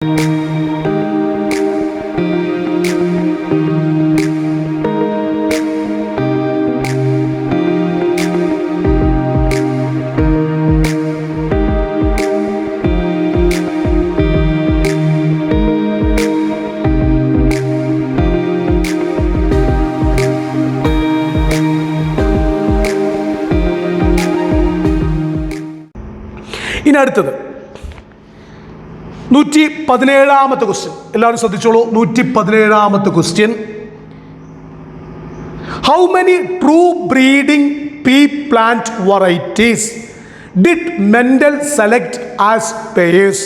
ഇനി അടുത്തത് 117ാമത്തെ ക്വസ്റ്റ്യൻ. എല്ലാവരും ശ്രദ്ധിച്ചോളൂ. 117ാമത്തെ question. How many true breeding pea plant varieties did Mendel select as pairs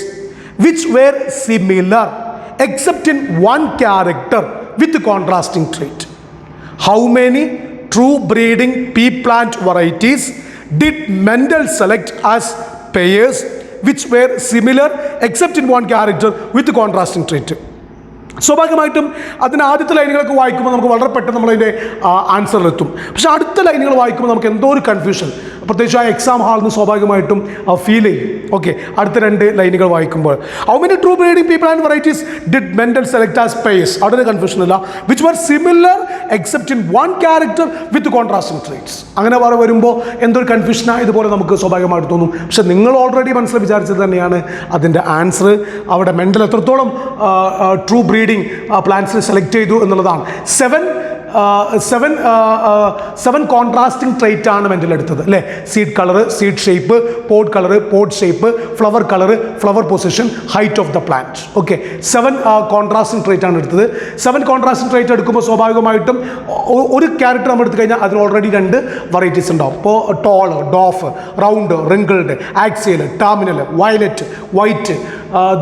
which were similar except in one character with contrasting trait? How many true breeding pea plant varieties did Mendel select as pairs which were similar except in one character with contrasting trait? സ്വാഭാവികമായിട്ടും അതിന് ആദ്യത്തെ ലൈനുകളൊക്കെ വായിക്കുമ്പോൾ നമുക്ക് വളരെ പെട്ടെന്ന് നമ്മളതിൻ്റെ ആൻസറിലെത്തും. പക്ഷേ അടുത്ത ലൈനുകൾ വായിക്കുമ്പോൾ നമുക്ക് എന്തോ ഒരു കൺഫ്യൂഷൻ, പ്രത്യേകിച്ച് ആ എക്സാം ഹാളിൽ നിന്ന് സ്വാഭാവികമായിട്ടും ഫീൽ ചെയ്യും. ഓക്കെ, അടുത്ത രണ്ട് ലൈനുകൾ വായിക്കുമ്പോൾ how many true breeding people and varieties did Mendel select as pairs, അവിടെ ഒരു കൺഫ്യൂഷൻ ഇല്ല. Which were similar except in one character with contrasting traits, അങ്ങനെ വരുമ്പോൾ എന്തൊരു കൺഫ്യൂഷനാണ് ഇതുപോലെ നമുക്ക് സ്വാഭാവികമായിട്ട് തോന്നും. പക്ഷേ നിങ്ങൾ ഓൾറെഡി മനസ്സിൽ വിചാരിച്ചത് തന്നെയാണ് അതിൻ്റെ ആൻസർ. അവിടെ മെൻഡൽ എത്രത്തോളം ട്രൂ ബ്രീഡിംഗ് പ്ലാന്റ്സിൽ സെലക്ട് ചെയ്തു എന്നുള്ളതാണ്. സെവൻ കോൺട്രാസ്റ്റിംഗ് ട്രേറ്റ് ആണ് മെൻഡൽ എടുത്തത് അല്ലേ? Seed colour, seed shape, pod colour, pod shape, flower colour, flower position, height of the plant. Okay, 7 contrasting trait ആണ് എടുത്തത്. 7 കോൺട്രാസ്റ്റിംഗ് ട്രേറ്റ് എടുക്കുമ്പോൾ സ്വാഭാവികമായിട്ടും ഒരു ക്യാരക്ടർ നമ്മൾ എടുത്തു കഴിഞ്ഞാൽ അതിന് ഓൾറെഡി 2 വെറൈറ്റീസ് ഉണ്ടാവും. ഇപ്പോൾ tall, dwarf, round, wrinkled, axial, terminal, violet, white,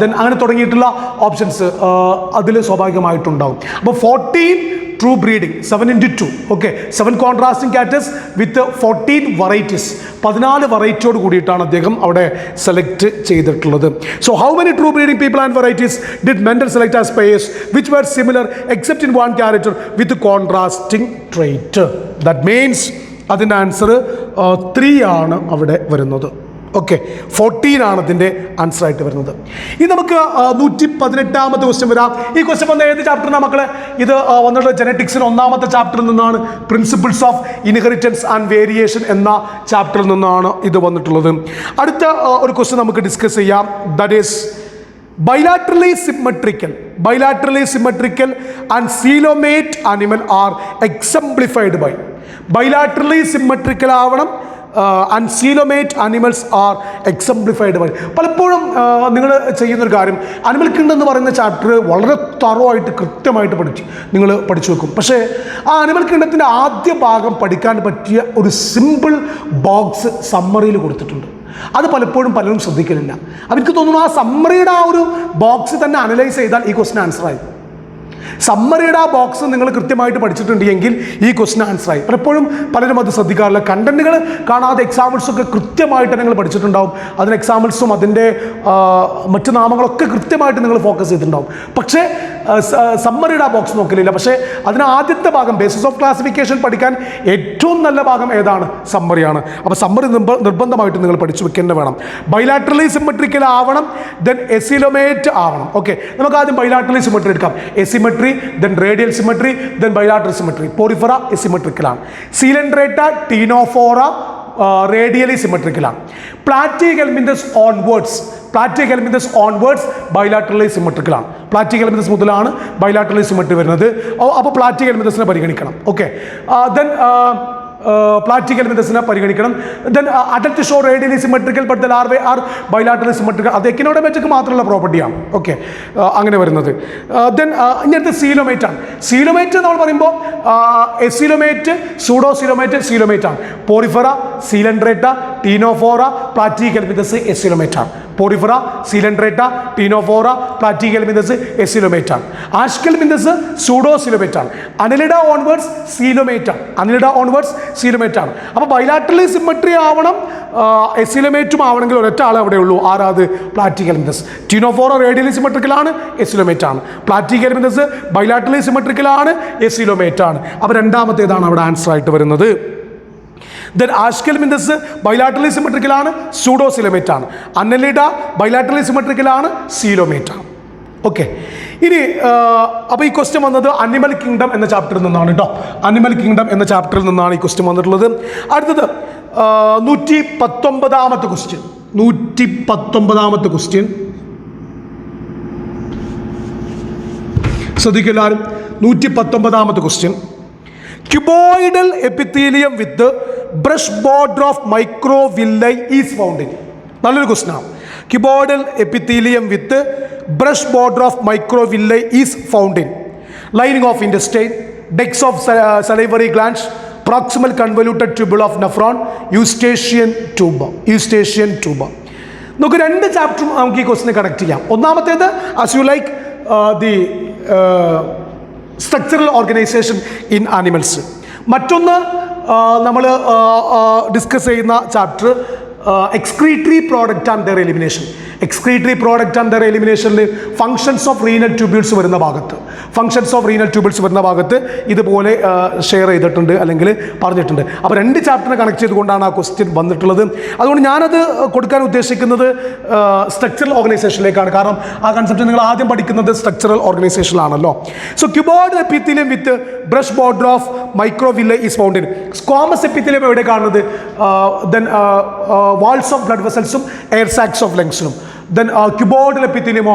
then അങ്ങനെ തുടങ്ങിയിട്ടുള്ള ഓപ്ഷൻസ് അതിൽ സ്വാഭാവികമായിട്ടുണ്ടാവും. അപ്പോൾ 14 true breeding, 7 into 2. Okay, 7 contrasting കാറ്റസ് വിത്ത് 14 വെറൈറ്റീസ്, 14 വെറൈറ്റിയോട് കൂടിയിട്ടാണ് അദ്ദേഹം അവിടെ സെലക്ട് ചെയ്തിട്ടുള്ളത്. So how many true breeding people and varieties did Mendel select as pairs which were similar except in one character with contrasting trait? That means അതിൻ്റെ answer 3 ആണ് അവിടെ വരുന്നത്. ഓക്കെ, 14 ആണ് അതിൻ്റെ ആൻസർ ആയിട്ട് വരുന്നത്. ഇനി നമുക്ക് 118ാമത്തെ ക്വസ്റ്റ്യൻ വരാം. ഈ ക്വസ്റ്റ്യൻ വന്ന ഏത് ചാപ്റ്ററിനാണ് മക്കളെ? ഇത് വന്നിട്ടുള്ള ജെനറ്റിക്സിന് 1ാമത്തെ ചാപ്റ്ററിൽ നിന്നാണ്. Principles of inheritance and variation എന്ന ചാപ്റ്ററിൽ നിന്നാണ് ഇത് വന്നിട്ടുള്ളത്. അടുത്ത ഒരു ക്വസ്റ്റ്യൻ നമുക്ക് ഡിസ്കസ് ചെയ്യാം. That is bilaterally symmetrical and coelomate animal are exemplified by. bilaterally symmetrical ആവണം and coelomate animals are exemplified by. പലപ്പോഴും നിങ്ങൾ ചെയ്യുന്നൊരു കാര്യം, അനിമൽ കിങ്ഡം എന്ന് പറയുന്ന ചാപ്റ്റർ വളരെ തറവായിട്ട് കൃത്യമായിട്ട് നിങ്ങൾ പഠിച്ചു വെക്കും. പക്ഷേ ആ അനിമൽ കിങ്ഡത്തിൻ്റെ ആദ്യ ഭാഗം പഠിക്കാൻ പറ്റിയ ഒരു സിമ്പിൾ ബോക്സ് സമ്മറിയിൽ കൊടുത്തിട്ടുണ്ട്. അത് പലപ്പോഴും പലരും ശ്രദ്ധിക്കലില്ല. അവർക്ക് തോന്നുന്നു ആ സമ്മറിയുടെ ആ ഒരു ബോക്സ് തന്നെ അനലൈസ് ചെയ്താൽ ഈ ക്വസ്റ്റിന് ആൻസറായി. സമ്മറിയുടെ ആ ബോക്സ് നിങ്ങൾ കൃത്യമായിട്ട് പഠിച്ചിട്ടുണ്ടെങ്കിൽ ഈ ക്വസ്റ്റിന് ആൻസറായി. പലപ്പോഴും പലരും അത് ശ്രദ്ധിക്കാറില്ല. കണ്ടന്റുകൾ കാണാതെ എക്സാമ്പിൾസൊക്കെ കൃത്യമായിട്ട് നിങ്ങൾ പഠിച്ചിട്ടുണ്ടാവും. അതിന് എക്സാമ്പിൾസും അതിൻ്റെ മറ്റു നാമങ്ങളൊക്കെ കൃത്യമായിട്ട് നിങ്ങൾ ഫോക്കസ് ചെയ്തിട്ടുണ്ടാവും. പക്ഷേ സമ്മറിയുടെ ആ ബോക്സ് നോക്കലില്ല. പക്ഷേ അതിന് ആദ്യത്തെ ഭാഗം ബേസിസ് ഓഫ് ക്ലാസിഫിക്കേഷൻ പഠിക്കാൻ ഏറ്റവും നല്ല ഭാഗം ഏതാണ്? സമ്മറിയാണ്. അപ്പോൾ സമ്മറി നിർബന്ധമായിട്ട് നിങ്ങൾ പഠിച്ചു വെക്കേണ്ട വേണം. ബൈലാറ്ററലി സിമെട്രിക്കൽ ആവണം, ദെൻ എസിലോമേറ്റ് ആവണം. ഓക്കെ, നമുക്ക് ആദ്യം ബൈലാറ്ററലി സിമെട്രി എടുക്കാം. Asymmetry, then radial symmetry, then bilateral symmetry. Porifera asymmetrical ആണ്. Coelenterata, Ctenophora radially symmetrical ആണ്. Platyhelminthes onwards bilaterally symmetrical ആണ്. Platyhelminthes മുതലാണ് bilaterally symmetry വരുന്നത്. അപ്പോൾ Platyhelminthesനെ പരിഗണിക്കണം. ഓക്കെ, then Platyhelminthes പരിഗണിക്കണം. Then adult show radially symmetrical but the larvae are bilaterally symmetrical. അത് എക്കിനോഡെർമയ്ക്ക് മാത്രമുള്ള പ്രോപ്പർട്ടിയാണ്. ഓക്കെ, അങ്ങനെ വരുന്നത്. ദെൻ ഇങ്ങനത്തെ സീലോമേറ്റ് ആണ്. സീലോമേറ്റ് നമ്മൾ പറയുമ്പോൾ എസിലോമേറ്റ്, സൂഡോസിലോമേറ്റ്, സീലോമേറ്റ് ആണ്. പോറിഫെറ, സീലൻഡ്രേറ്റ, ടീനോഫോറ, പ്ലാറ്റിഹെൽമിന്തസ് എസിലോമേറ്റ് ആണ്. പോറിഫെറ, സീലൻഡ്രേറ്റ, ടീനോഫോറ, പ്ലാറ്റിഹെൽമിന്തസ് എസിലോമേറ്റ് ആണ്. ആഷ്കെൽമിന്തസ് സൂഡോസിലോമേറ്റ് ആണ്. അനലിഡ ഓൺവേർഡ്സ് സീലോമേറ്റ് ആണ്. സീലോമേറ്റ് ആണ്. അപ്പോൾ ബൈലാറ്ററലി സിമെട്രി ആവണം, എസിലോമേറ്റും ആവണമെങ്കിൽ ഒരൊറ്റ ആളെ അവിടെ ഉള്ളൂ. ആരാത്? പ്ലാറ്റിഹെൽമിന്തസ്. ടീനോഫോറ റേഡിയലി സിമെട്രിക്കൽ ആണ്, എസിലോമേറ്റ് ആണ്. പ്ലാറ്റിഹെൽമിന്തസ് ബൈലാറ്ററലി സിമെട്രിക്കൽ ആണ്, എസിലോമേറ്റ് ആണ്. അപ്പോൾ രണ്ടാമത്തേതാണ് അവിടെ ആൻസർ ആയിട്ട് വരുന്നത്. ദെൻ ആഷ്കെൽമിന്തസ് ബൈലാറ്ററലി സിമെട്രിക്കൽ ആണ്, സൂഡോസിലോമേറ്റ് ആണ്. അന്നലിഡ ബൈലാറ്ററലി സിമെട്രിക്കൽ ആണ്, സീലോമേറ്റ് ആണ്. ഓക്കെ, ഇനി അപ്പോൾ ഈ ക്വസ്റ്റ്യൻ വന്നത് അനിമൽ കിങ്ഡം എന്ന ചാപ്റ്ററിൽ നിന്നാണ് കേട്ടോ. അനിമൽ കിങ്ഡം എന്ന ചാപ്റ്ററിൽ നിന്നാണ് ഈ ക്വസ്റ്റ്യൻ വന്നിട്ടുള്ളത്. അടുത്തത് 119ാമത്തെ ക്വസ്റ്റ്യൻ. 119ാമത്തെ ക്വസ്റ്റ്യൻ ശ്രദ്ധിക്കുക എല്ലാവരും. 119ാമത്തെ question. Cuboidal epithelium with brush border of microvilli is found in. നല്ലൊരു ക്വസ്റ്റ്യൻ ആണ്. Cuboidal epithelium with brush border of microvilli is found in lining of intestine, ducts of salivary glands, proximal convoluted tubule of nephron, Eustachian tube. നമുക്ക് 2 ചാപ്റ്ററും നമുക്ക് ഈ ക്വസ്റ്റിനെ connect ചെയ്യാം. ഒന്നാമത്തേത് as you like the structural organisation in animals. മറ്റൊന്ന് നമ്മൾ discuss ചെയ്യുന്ന chapter excretory product and their elimination. Excretory product and their എലിമിനേഷനിൽ ഫങ്ഷൻസ് ഓഫ് റീനൽ ട്യൂബ്യൂൾസ് വരുന്ന ഭാഗത്ത് ഇതുപോലെ ഷെയർ ചെയ്തിട്ടുണ്ട് അല്ലെങ്കിൽ പറഞ്ഞിട്ടുണ്ട്. അപ്പോൾ 2 ചാപ്റ്ററിനെ കണക്ട് ചെയ്തുകൊണ്ടാണ് ആ ക്വസ്റ്റ്യൻ വന്നിട്ടുള്ളത്. അതുകൊണ്ട് ഞാനത് കൊടുക്കാൻ ഉദ്ദേശിക്കുന്നത് സ്ട്രക്ചറൽ ഓർഗനൈസേഷനിലേക്കാണ്. കാരണം ആ കൺസെപ്റ്റ് നിങ്ങൾ ആദ്യം പഠിക്കുന്നത് സ്ട്രക്ചറൽ ഓർഗനൈസേഷനിലാണല്ലോ. So cuboidal epithelium with brush border of microvilli is found in. Squamous epithelium എവിടെ കാണുന്നത്? ദെൻ വാൾസ് ഓഫ് ബ്ലഡ് വെസൽസും എയർ സാക്സ് ഓഫ് ലങ്സിലും. Then cuboidal epithelium,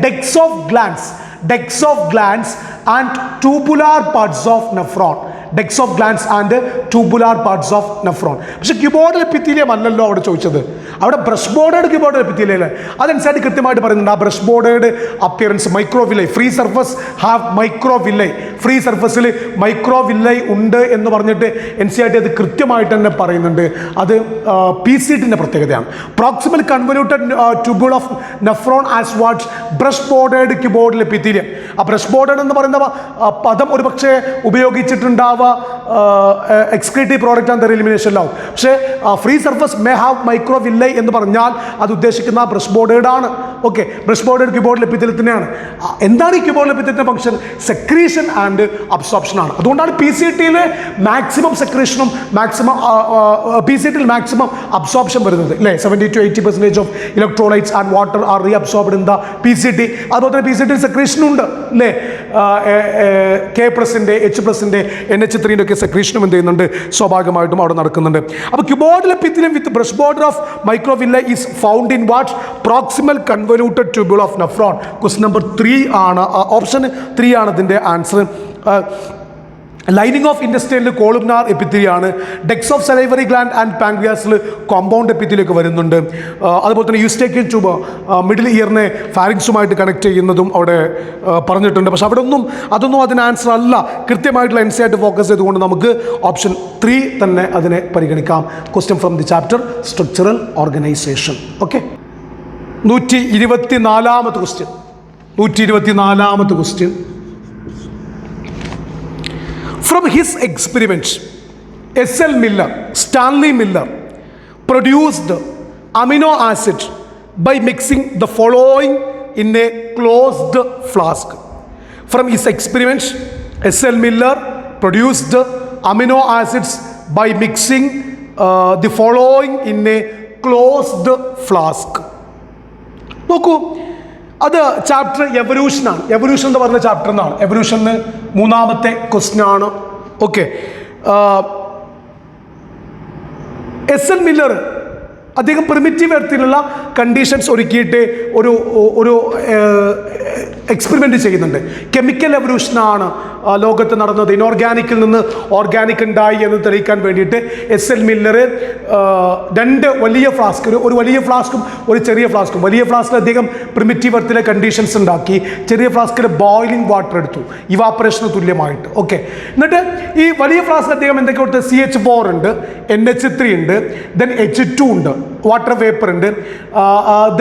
decks of glands and tubular parts of nephron. പക്ഷെ cuboidal epithelium അല്ലല്ലോ അവിടെ ചോദിച്ചത്. അവിടെ brush bordered cuboidal epithelium അല്ലേ? അതനുസരിച്ച് കൃത്യമായിട്ട് പറയുന്നുണ്ട്. ആ brush bordered appearance microvilli, free surface have microvilli, free സർഫസിൽ മൈക്രോവില്ലൈ ഉണ്ട് എന്ന് പറഞ്ഞിട്ട് NCERT അത് കൃത്യമായിട്ട് തന്നെ പറയുന്നുണ്ട്. അത് PCTൻ്റെ പ്രത്യേകതയാണ്. Proximal convoluted tubule of nephron as what's brush bordered cuboidal epithelium. ആ ബ്രഷ് ബോർഡേഡ് എന്ന് പറയുന്ന പദം ഒരു പക്ഷേ ഉപയോഗിച്ചിട്ടുണ്ടാവുക എക്സ്ക്രീറ്ററി പ്രോഡക്റ്റ് ആൻഡ് ദെയർ എലിമിനേഷനിലാവും. പക്ഷേ free surface may have microvilli എന്ന് പറഞ്ഞാൽ അത് ഉദ്ദേശിക്കുന്ന ബ്രഷ് ബോർഡേഡ് ആണ്. Okay, brush bordered cuboidal epithelium തന്നെയാണ്. എന്താണ് ഈ ക്യൂബോയിഡൽ എപ്പിത്തീലിയത്തിന്റെ ഫംഗ്ഷൻ? സെക്രീഷൻ ആൻഡ് അബ്സോർപ്ഷൻ ആണ്. അതുകൊണ്ടാണ് PCTയിൽ മാക്സിമം സെക്രീഷനും PCTയിൽ മാക്സിമം അബ്സോർപ്ഷൻ വരുന്നത് അല്ലേ? 70 to 80% of electrolytes and water are reabsorbed in the PCT. അതുപോലെ തന്നെ PCTയിൽ സെക്രീഷനും ഉണ്ട് അല്ലേ? K+ന്റെ H+ന്റെ NH3 ഒക്കെ സെക്രീഷനും എന്ത് ചെയ്യുന്നുണ്ട്? സ്വാഭാവികമായിട്ടും അവിടെ നടക്കുന്നുണ്ട്. അപ്പോൾ cuboidal epithelium with brush border of microvilli is found in what? Proximal convoluted tubule of nephron. Question number 3 ആണ്, ഓപ്ഷൻ 3 ആണ് ഇതിൻ്റെ ആൻസർ. ലൈനിങ് ഓഫ് ഇൻറ്റസ്റ്റൈനിൽ കോളുംനാർ എപ്പിത്തീലിയാണ്. Ducts of salivary gland and പാൻക്രിയാസിൽ കോമ്പൗണ്ട് എപ്പിത്തീലിയൊക്കെ വരുന്നുണ്ട്. അതുപോലെ തന്നെ യൂസ്റ്റേക്കിയൻ ട്യൂബ് മിഡിൽ ഇയറിനെ ഫാരിങ്സുമായിട്ട് കണക്ട് ചെയ്യുന്നതും അവിടെ പറഞ്ഞിട്ടുണ്ട്. പക്ഷെ അതൊന്നും അതിന് ആൻസർ അല്ല. കൃത്യമായിട്ടുള്ള NCERT ഫോക്കസ് ചെയ്തുകൊണ്ട് നമുക്ക് ഓപ്ഷൻ 3 തന്നെ അതിനെ പരിഗണിക്കാം. Question from the chapter structural organisation. Okay, 124ാമത്തെ question. From his experiments, S.L. Miller, Stanley Miller produced amino acid by mixing the following in a closed flask. From his experiments, S.L. Miller produced amino acids by mixing the following in a closed flask. നോക്കൂ, അത് chapter എവല്യൂഷനാണ്. Evolution എന്ന് പറഞ്ഞ chapter എന്നാണ്. എവല്യൂഷന് 3ാമത്തെ question ആണ്. Okay, S.L. Miller അദ്ദേഹം primitive എർത്തിലുള്ള conditions ഒരുക്കിയിട്ട് ഒരു experiment ചെയ്യുന്നുണ്ട്. Chemical എവല്യൂഷനാണ് ലോകത്ത് നടന്നത്. ഇനോർഗാനിക്കിൽ നിന്ന് ഓർഗാനിക് ഉണ്ടായി എന്ന് തെളിയിക്കാൻ വേണ്ടിയിട്ട് S.L. മില്ലർ 2 വലിയ ഫ്ലാസ്ക്, ഒരു വലിയ ഫ്ലാസ്കും ഒരു ചെറിയ ഫ്ലാസ്കും. വലിയ ഫ്ലാസ്കിൽ അദ്ദേഹം പ്രിമിറ്റീവ് എർത്തിലെ കണ്ടീഷൻസ് ഉണ്ടാക്കി. ചെറിയ ഫ്ലാസ്കിൽ ബോയിലിംഗ് വാട്ടർ എടുത്തു, ഇവാപ്പറേഷന് തുല്യമായിട്ട്. ഓക്കെ, എന്നിട്ട് ഈ വലിയ ഫ്ലാസ്കിൽ അദ്ദേഹം എന്തൊക്കെ കൊടുത്ത്? CH4 ഉണ്ട്, NH3 ഉണ്ട്, ദെൻ H2 ഉണ്ട്, വാട്ടർ വേപ്പർ ഉണ്ട്,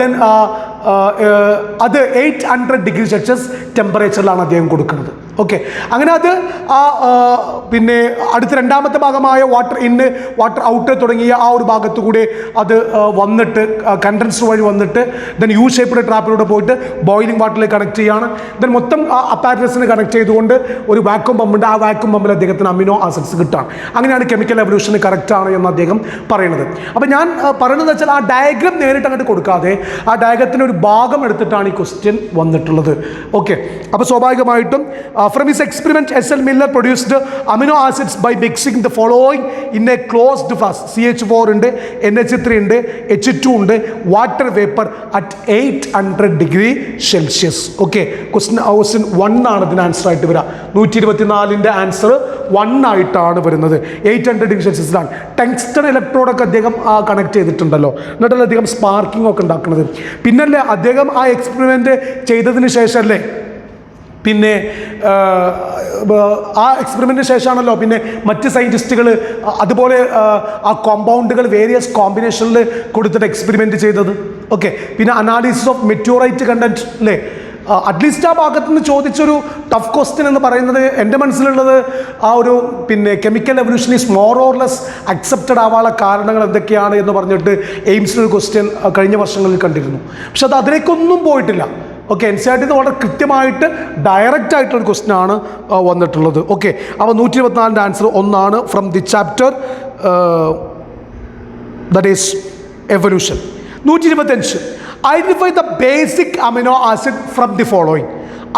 ദെൻ അത് 800 ഡിഗ്രി സെൽഷ്യസ് ടെമ്പറേച്ചറിലാണ് അദ്ദേഹം കൊടുക്കുന്നത്. ഓക്കെ, അങ്ങനെ അത് പിന്നെ അടുത്ത 2ാമത്തെ ഭാഗമായ വാട്ടർ ഇന്ന് വാട്ടർ ഔട്ട് തുടങ്ങിയ ആ ഒരു ഭാഗത്തു കൂടെ അത് വന്നിട്ട് കണ്ടൻസർ വഴി വന്നിട്ട് ദെൻ യു ഷേപ്പ്ഡ് ട്രാപ്പിലൂടെ പോയിട്ട് ബോയിലിംഗ് വാട്ടറിലേക്ക് കണക്ട് ചെയ്യുകയാണ്. ദെൻ മൊത്തം അപ്പാരറ്റസിനെ കണക്ട് ചെയ്തുകൊണ്ട് ഒരു വാക്യൂം പമ്പുണ്ട്. ആ വാക്യൂം പമ്പിൽ അദ്ദേഹത്തിന് അമിനോ ആസിഡ്സ് കിട്ടാണ്. അങ്ങനെയാണ് കെമിക്കൽ എവല്യൂഷൻ കറക്റ്റ് ആണ് എന്ന് അദ്ദേഹം പറയുന്നത്. അപ്പോൾ ഞാൻ പറയുന്നത് വെച്ചാൽ ആ ഡയഗ്രം നേരിട്ട് അങ്ങോട്ട് കൊടുക്കാതെ ആ ഡയഗ്രത്തിന് ഒരു ഭാഗം എടുത്തിട്ടാണ് ഈ ക്വസ്റ്റ്യൻ വന്നിട്ടുള്ളത്. ഓക്കെ, അപ്പോൾ സ്വാഭാവികമായിട്ടും from his experiment SL Miller produced amino acids by mixing the following in a closed flask. CH4 ഉണ്ട്, NH3 ഉണ്ട്, H2 ഉണ്ട്, water vapour at 800 degree Celsius. Okay, question 1 ആണ് ഇതിന് ആൻസർ ആയിട്ട് വരിക. 124ൻ്റെ ആൻസർ 1 ആയിട്ടാണ് വരുന്നത്. 800 ഡിഗ്രി സെൽഷ്യസിലാണ്. ടങ്സ്റ്റൺ ഇലക്ട്രോഡൊക്കെ അദ്ദേഹം കണക്ട് ചെയ്തിട്ടുണ്ടല്ലോ, എന്നിട്ടല്ലേ അദ്ദേഹം സ്പാർക്കിംഗ് ഒക്കെ ഉണ്ടാക്കുന്നത്. പിന്നല്ലേ അദ്ദേഹം ആ എക്സ്പെരിമെൻ്റ് ചെയ്തതിന് ശേഷമല്ലേ പിന്നെ ആ എക്സ്പെരിമെൻറ്റിന് ശേഷമാണല്ലോ പിന്നെ മറ്റ് സയൻറ്റിസ്റ്റുകൾ അതുപോലെ ആ കോമ്പൗണ്ടുകൾ വേരിയസ് കോമ്പിനേഷനിൽ കൊടുത്തിട്ട് എക്സ്പെരിമെൻറ്റ് ചെയ്തത്. ഓക്കെ, പിന്നെ അനാലിസിസ് ഓഫ് മെറ്റോറൈറ്റ് കണ്ടന്റ് അല്ലേ, അറ്റ്ലീസ്റ്റ് ആ ഭാഗത്ത് നിന്ന് ചോദിച്ചൊരു ടഫ് ക്വസ്റ്റ്യൻ എന്ന് പറയുന്നത് എൻ്റെ മനസ്സിലുള്ളത് ആ ഒരു പിന്നെ chemical evolution is more or less accepted ആവാനുള്ള കാരണങ്ങൾ എന്തൊക്കെയാണ് എന്ന് പറഞ്ഞിട്ട് എയിംസിലൊരു ക്വസ്റ്റ്യൻ കഴിഞ്ഞ വർഷങ്ങളിൽ കണ്ടിരുന്നു. പക്ഷെ അത് അതിലേക്കൊന്നും പോയിട്ടില്ല. ഓക്കെ, NCERT വളരെ കൃത്യമായിട്ട് ഡയറക്റ്റ് ആയിട്ടുള്ളൊരു ക്വസ്റ്റ്യൻ ആണ് വന്നിട്ടുള്ളത്. ഓക്കെ, അപ്പോൾ 124ൻ്റെ ആൻസർ 1 ആണ് from the chapter that is evolution. 125 identify the basic amino acid from the following.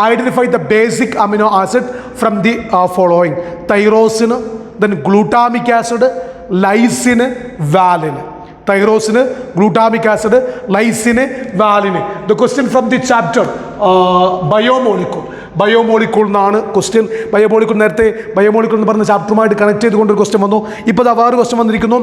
Identify the basic amino acid from the following. Tyrosine, then glutamic acid, lysine, valine. Tyrosine, glutamic acid, lysine, valine. The question from the chapter biomolecule. Biomolecule എന്നാണ് question. Biomolecule നേരത്തെ biomolecule എന്ന് പറഞ്ഞ ചാപ്റ്ററുമായിട്ട് connect ചെയ്തുകൊണ്ടൊരു question വന്നു. ഇപ്പോൾ അത് വേറെ question വന്നിരിക്കുന്നു.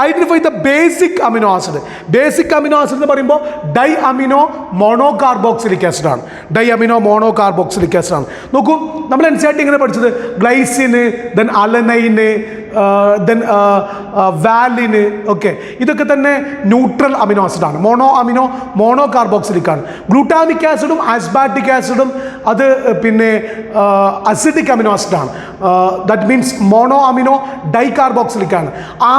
Identify the basic amino acid. Basic amino acid എന്ന് പറയുമ്പോൾ di amino mono carboxylic acid ആണ്. Di amino mono carboxylic acid ആണ്. നോക്കൂ, നമ്മൾ NCERT ഇങ്ങനെ പഠിച്ചത് glycine, then alanine, then valine. Okay, ഇതൊക്കെ തന്നെ ന്യൂട്രൽ അമിനോ ആസിഡാണ്. മോണോ കാർബോക്സിലിക് ആണ്. ഗ്ലൂട്ടാമിക് ആസിഡും ആസ്ബാറ്റിക് ആസിഡും അത് പിന്നെ അസിഡിക് അമിനോ ആസിഡാണ്. That means mono amino di carboxylic ആണ്.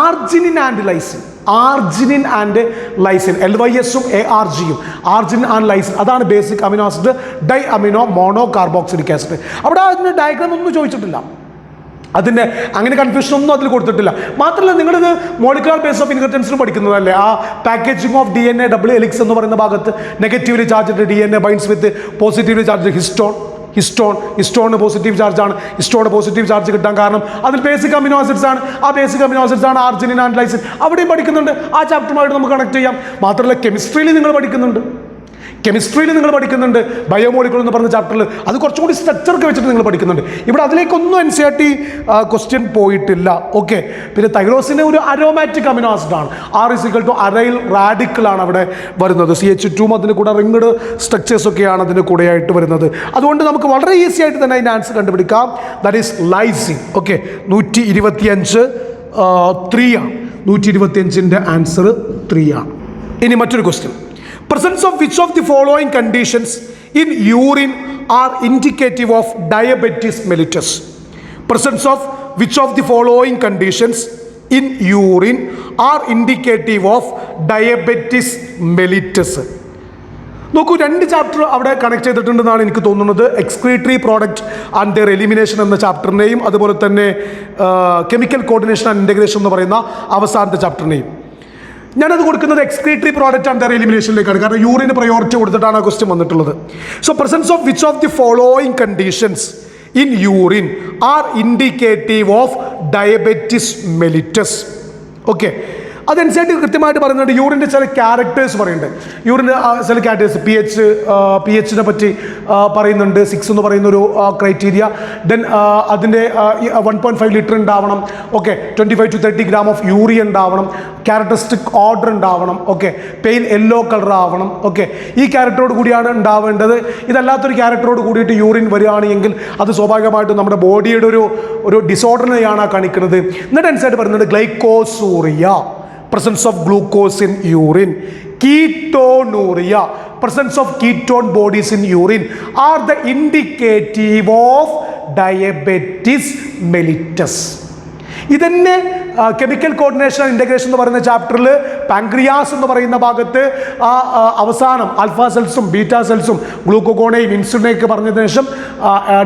Arginine and lysine, arginine and lysine, LYSും ARGയും, ആർജിനിൻ ആൻഡ് ലൈസിൻ, അതാണ് basic amino acid di amino mono carboxylic acid. അവിടെ അതിൻ്റെ ഡയഗ്രാം ഒന്നും ചോദിച്ചിട്ടില്ല, അതിൻ്റെ അങ്ങനെ കൺഫ്യൂഷൻ ഒന്നും അതിൽ കൊടുത്തിട്ടില്ല. മാത്രമല്ല നിങ്ങളിത് മോളിക്കുലർ ബേസ് ഓഫ് ഇൻഹെറിറ്റൻസിന് പഠിക്കുന്നതല്ലേ, ആ packaging of DNA double helix എന്ന് പറയുന്ന ഭാഗത്ത് negatively charged DNA binds with positively charged histone positive ചാർജാണ്. ഹിസ്റ്റോണ് പോസിറ്റീവ് ചാർജ് കിട്ടാൻ കാരണം അതിൽ ബേസിക് അമിനോ ആസിഡ്സ് ആണ്. ആ ബേസിക് അമിനോ ആസിഡ്സ് ആണ് ആർജിനിൻ ആൻഡ് ലൈസിൻ. അവിടെയും പഠിക്കുന്നുണ്ട്. ആ ചാപ്റ്ററുമായിട്ട് നമുക്ക് കണക്ട് ചെയ്യാം. മാത്രമല്ല കെമിസ്ട്രിയിൽ നിങ്ങൾ പഠിക്കുന്നുണ്ട്. ബയോമോളിക്യൂൾ എന്ന് പറഞ്ഞ ചാപ്റ്ററിൽ അത് കുറച്ചും കൂടി സ്ട്രക്ചറൊക്കെ വെച്ചിട്ട് നിങ്ങൾ പഠിക്കുന്നുണ്ട്. ഇവിടെ അതിലേക്കൊന്നും NCERT ക്വസ്റ്റ്യൻ പോയിട്ടില്ല. ഓക്കെ, പിന്നെ തൈറോസിന് ഒരു അരോമാറ്റിക് അമിനോ ആസിഡാണ്. R= അരൈൽ റാഡിക്കലാണ് അവിടെ വരുന്നത്. CH2 അതിന് കൂടെ റിംഗ്ഡ് സ്ട്രക്ചേഴ്സ് ഒക്കെയാണ് അതിന് കൂടെയായിട്ട് വരുന്നത്. അതുകൊണ്ട് നമുക്ക് വളരെ ഈസി ആയിട്ട് തന്നെ അതിൻ്റെ ആൻസർ കണ്ടുപിടിക്കാം. That is lysine. ഓക്കെ, 125 3 ആണ്. 125ൻ്റെ ആൻസർ 3 ആണ്. ഇനി മറ്റൊരു question. Presence of which of the following conditions in urine are indicative of diabetes mellitus? Presence of which of the following conditions in urine are indicative of diabetes mellitus? നോക്കൂ, 2 chapter അവിടെ connect ചെയ്തിട്ടുണ്ടെന്നാണ് എനിക്ക് തോന്നുന്നത്. Excretory product and their elimination എന്ന ചാപ്റ്ററിനെയും അതുപോലെ തന്നെ chemical coordination and integration എന്ന് പറയുന്ന അവസാനത്തെ ചാപ്റ്ററിനെയും. ഞാനത് കൊടുക്കുന്നത് എക്സ്ക്രീറ്ററി പ്രോഡക്റ്റ് ആൻഡ് ദെയർ എലിമിനേഷനിലേക്കാണ്. കാരണം യൂറിന് പ്രയോറിറ്റി കൊടുത്തിട്ടാണ് ആ ക്വസ്റ്റ്യൻ വന്നിട്ടുള്ളത്. So presence of which of the following conditions in urine are indicative of diabetes mellitus. Okay, അതനുസരിച്ച് കൃത്യമായിട്ട് പറയുന്നുണ്ട്. യൂറിൻ്റെ ചില ക്യാരക്ടേഴ്സ് പറയുന്നുണ്ട്. യൂറിൻ്റെ ചില ക്യാരക്ടേഴ്സ് PHനെ പറ്റി പറയുന്നുണ്ട്. 6 എന്ന് പറയുന്നൊരു ക്രൈറ്റീരിയ. ദെൻ അതിൻ്റെ 1.5 ലിറ്റർ ഉണ്ടാവണം. Okay, 25 to 30 gram of urea ഉണ്ടാവണം. ക്യാരക്ടറിസ്റ്റിക് ഓർഡർ ഉണ്ടാവണം. ഓക്കെ, പെയിൽ യെല്ലോ കളർ ആവണം. ഓക്കെ, ഈ ക്യാരക്ടറോട് കൂടിയാണ് ഉണ്ടാവേണ്ടത്. ഇതല്ലാത്തൊരു ക്യാരക്ടറോട് കൂടിയിട്ട് യൂറിൻ വരികയാണെങ്കിൽ അത് സ്വാഭാവികമായിട്ടും നമ്മുടെ ബോഡിയുടെ ഒരു ഡിസോർഡറിനെയാണ് കാണിക്കുന്നത്. എന്നിട്ട് അനുസരിച്ച് പറയുന്നത് ഗ്ലൈക്കോസൂറിയ, presence of glucose in urine. Ketonuria, presence of ketone bodies in urine are the indicative of diabetes mellitus. ഇതന്നെ കെമിക്കൽ കോർഡിനേഷൻ ആൻഡ് ഇൻ്റഗ്രേഷൻ എന്ന് പറയുന്ന ചാപ്റ്ററിൽ പാൻക്രിയാസ് എന്ന് പറയുന്ന ഭാഗത്ത് അവസാനം ആൽഫ സെൽസും ബീറ്റ സെൽസും ഗ്ലൂക്കോഗോണയും ഇൻസുലിനൊക്കെ പറഞ്ഞതിന് ശേഷം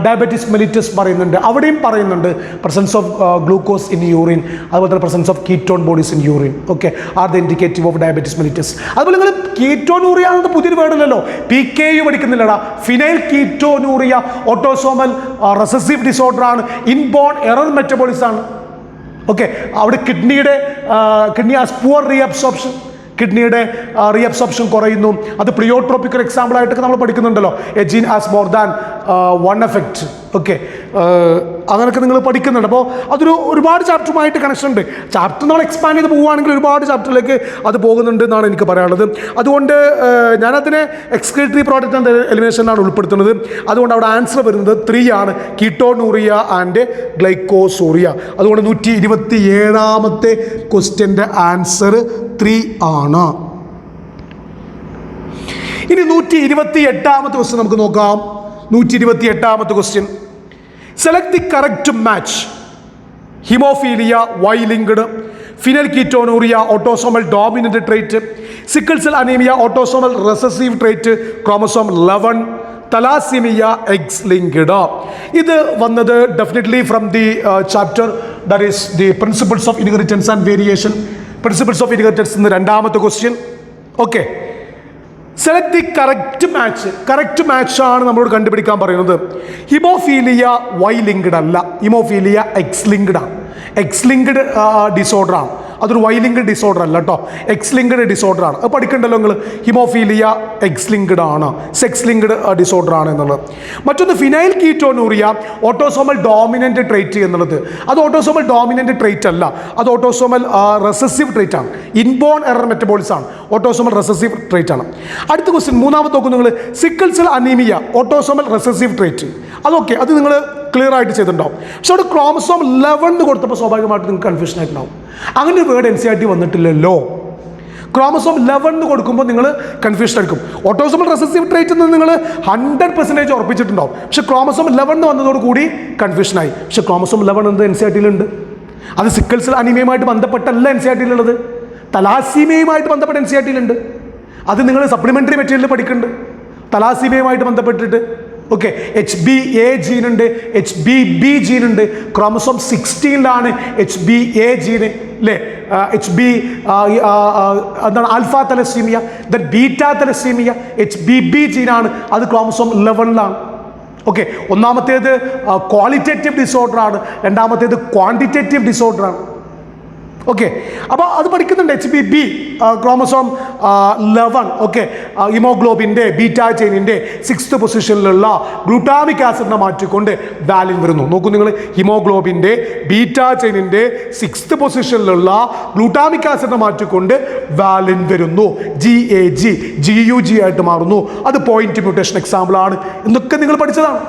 ഡയബറ്റിസ് മെലിറ്റസ് പറയുന്നുണ്ട്. അവിടെയും പറയുന്നുണ്ട് presence of glucose in urine, അതുപോലെ തന്നെ presence of ketone bodies in urine okay are the indicative of diabetes mellitus. അതുപോലെ നിങ്ങൾ കീറ്റോനൂറിയ എന്നത് പുതിയൊരു വേർഡല്ലല്ലോ, PKU പഠിക്കുന്നില്ലടാ. Phenyl ketonuria autosomal recessive disorder ആണ്, ഇൻബോൺ എറർ മെറ്റബോളിസം ആണ്. ഓക്കെ, അവിടെ കിഡ്നി ഹാസ് പുവർ റീഅബ്സോർപ്ഷൻ, കിഡ്നിയുടെ റീഅബ്സോർപ്ഷൻ കുറയുന്നു. അത് പ്ലിയോട്രോപ്പിക് ഒരു എക്സാമ്പിൾ ആയിട്ടൊക്കെ നമ്മൾ പഠിക്കുന്നുണ്ടല്ലോ. A gene has more than one effect. Okay, അങ്ങനെയൊക്കെ നിങ്ങൾ പഠിക്കുന്നുണ്ട്. അപ്പോൾ ഒരുപാട് ചാപ്റ്ററുമായിട്ട് കണക്ഷൻ ഉണ്ട്. ചാപ്റ്റർ നമ്മൾ എക്സ്പാൻഡ് ചെയ്ത് പോവുകയാണെങ്കിൽ ഒരുപാട് ചാപ്റ്ററിലേക്ക് അത് പോകുന്നുണ്ട് എന്നാണ് എനിക്ക് പറയാനുള്ളത്. അതുകൊണ്ട് ഞാനതിനെ എക്സ്ക്രീറ്ററി പ്രോഡക്റ്റ് ആൻഡ് എലിമിനേഷനാണ് ഉൾപ്പെടുത്തുന്നത്. അതുകൊണ്ട് അവിടെ ആൻസർ വരുന്നത് 3 ആണ്, കീറ്റോനൂറിയ ആൻഡ് ഗ്ലൈക്കോസൂറിയ. അതുകൊണ്ട് 127ാമത്തെ ക്വസ്റ്റ്യൻ്റെ ആൻസർ 3 ആണ്. ഇനി 128ാമത്തെ ക്വസ്റ്റ്യൻ നമുക്ക് നോക്കാം. 128ാമത്തെ question, select the correct match. Haemophilia Y linked, phenyl ketonuria autosomal dominant trait, sickle cell anaemia autosomal recessive trait chromosome 11, thalassemia X linked. ഇത് വന്നത് definitely from the chapter that is the principles of inheritance and variation. Principles of inheritance എന്ന 2ാമത്തെ question. Okay, select the correct match. Correct match ആണ് നമ്മളോട് കണ്ടുപിടിക്കാൻ പറയുന്നത്. Haemophilia Y linked അല്ല, haemophilia X linked ആണ്. എക്സ് ലിങ്ക്ഡ് ഡിസോർഡർ ആണ്, അതൊരു വൈ ലിങ്ക്ഡ് ഡിസോർഡർ അല്ല കേട്ടോ, എക്സ് ലിങ്ക്ഡ് ഡിസോർഡർ ആണ്. അത് പഠിക്കണ്ടല്ലോ നിങ്ങൾ. ഹിമോഫീലിയ എക്സ് ലിങ്ക്ഡ് ആണ്, സെക്സ് ലിങ്ക്ഡ് ഡിസോർഡർ ആണ് എന്നുള്ളത്. മറ്റൊന്ന് phenyl ketonuria autosomal dominant trait എന്നുള്ളത്. അത് ഓട്ടോസോമൽ ഡോമിനന്റ് ട്രേറ്റ് അല്ല, അത് ഓട്ടോസോമൽ റെസസീവ് ട്രേറ്റ് ആണ്. ഇൻബോൺ എറർ മെറ്റബോളിസം ആണ്, ഓട്ടോസോമൽ റെസസീവ് ട്രേറ്റ് ആണ്. അടുത്ത ക്വസ്റ്റ്യൻ 3ാമത്തെ നോക്കും നിങ്ങൾ, sickle cell anaemia autosomal recessive trait. അതൊക്കെ അത് നിങ്ങൾ ക്ലിയർ ആയിട്ട് ചെയ്തിട്ടുണ്ടാവും. പക്ഷെ അവിടെ ക്രോമസോം 11 കൊടുത്തപ്പോൾ സ്വാഭാവികമായിട്ട് നിങ്ങൾക്ക് കൺഫ്യൂഷൻ ആയിട്ടുണ്ടാവും. അങ്ങനെ ഒരു വേർഡ് NCERT വന്നിട്ടില്ലല്ലോ. ക്രോമസോം 11 കൊടുക്കുമ്പോൾ നിങ്ങൾ കൺഫ്യൂഷൻ ആയിരിക്കും. ഓട്ടോസോമൽ റെസസീവ് ട്രേറ്റ് എന്ന് നിങ്ങൾ 100% ഉറപ്പിച്ചിട്ടുണ്ടാവും. പക്ഷെ ക്രോമസോം 11 വന്നതോടുകൂടി കൺഫ്യൂഷനായി. പക്ഷെ ക്രോമസോം 11 എന്ത് NCERT അത് സിക്കിൾ സെൽ അനീമിയയുമായിട്ട് ബന്ധപ്പെട്ടല്ല NCERT തലാസീമിയയുമായിട്ട് ബന്ധപ്പെട്ട NCERT അത് നിങ്ങൾ സപ്ലിമെൻ്ററി മെറ്റീരിയൽ പഠിക്കുന്നുണ്ട് തലാസീമിയയുമായിട്ട് ബന്ധപ്പെട്ടിട്ട്. ഓക്കെ, HbA ജീനുണ്ട്, HbB ജീനുണ്ട്. ക്രോമസോം 16ലാണ് HbA ജീന് അല്ലേ. HB എന്താണ് alpha thalassemia, then beta thalassemia, HbB ജീനാണ്, അത് ക്രോമസോം 11ലാണ്. ഓക്കെ, ഒന്നാമത്തേത് ക്വാളിറ്റേറ്റീവ് ഡിസോർഡർ ആണ്, രണ്ടാമത്തേത് ക്വാണ്ടിറ്റേറ്റീവ് ഡിസോർഡർ ആണ്. ഓക്കെ, അപ്പോൾ അത് പഠിക്കുന്നുണ്ട്. HbB chromosome 11. ഓക്കെ, ഹിമോഗ്ലോബിൻ്റെ ബീറ്റാ ചെയിനിൻ്റെ 6th പൊസിഷനിലുള്ള ഗ്ലൂട്ടാമിക് ആസിഡിനെ മാറ്റിക്കൊണ്ട് വാലിൻ വരുന്നു. നോക്കൂ നിങ്ങൾ, ഹിമോഗ്ലോബിൻ്റെ ബീറ്റാ ചെയിനിൻ്റെ 6th പൊസിഷനിലുള്ള ഗ്ലൂട്ടാമിക് ആസിഡിനെ മാറ്റിക്കൊണ്ട് വാലിൻ വരുന്നു. GAG GUG ആയിട്ട് മാറുന്നു. അത് പോയിന്റ് മ്യൂട്ടേഷൻ എക്സാമ്പിൾ ആണ് എന്നൊക്കെ നിങ്ങൾ പഠിച്ചതാണ്.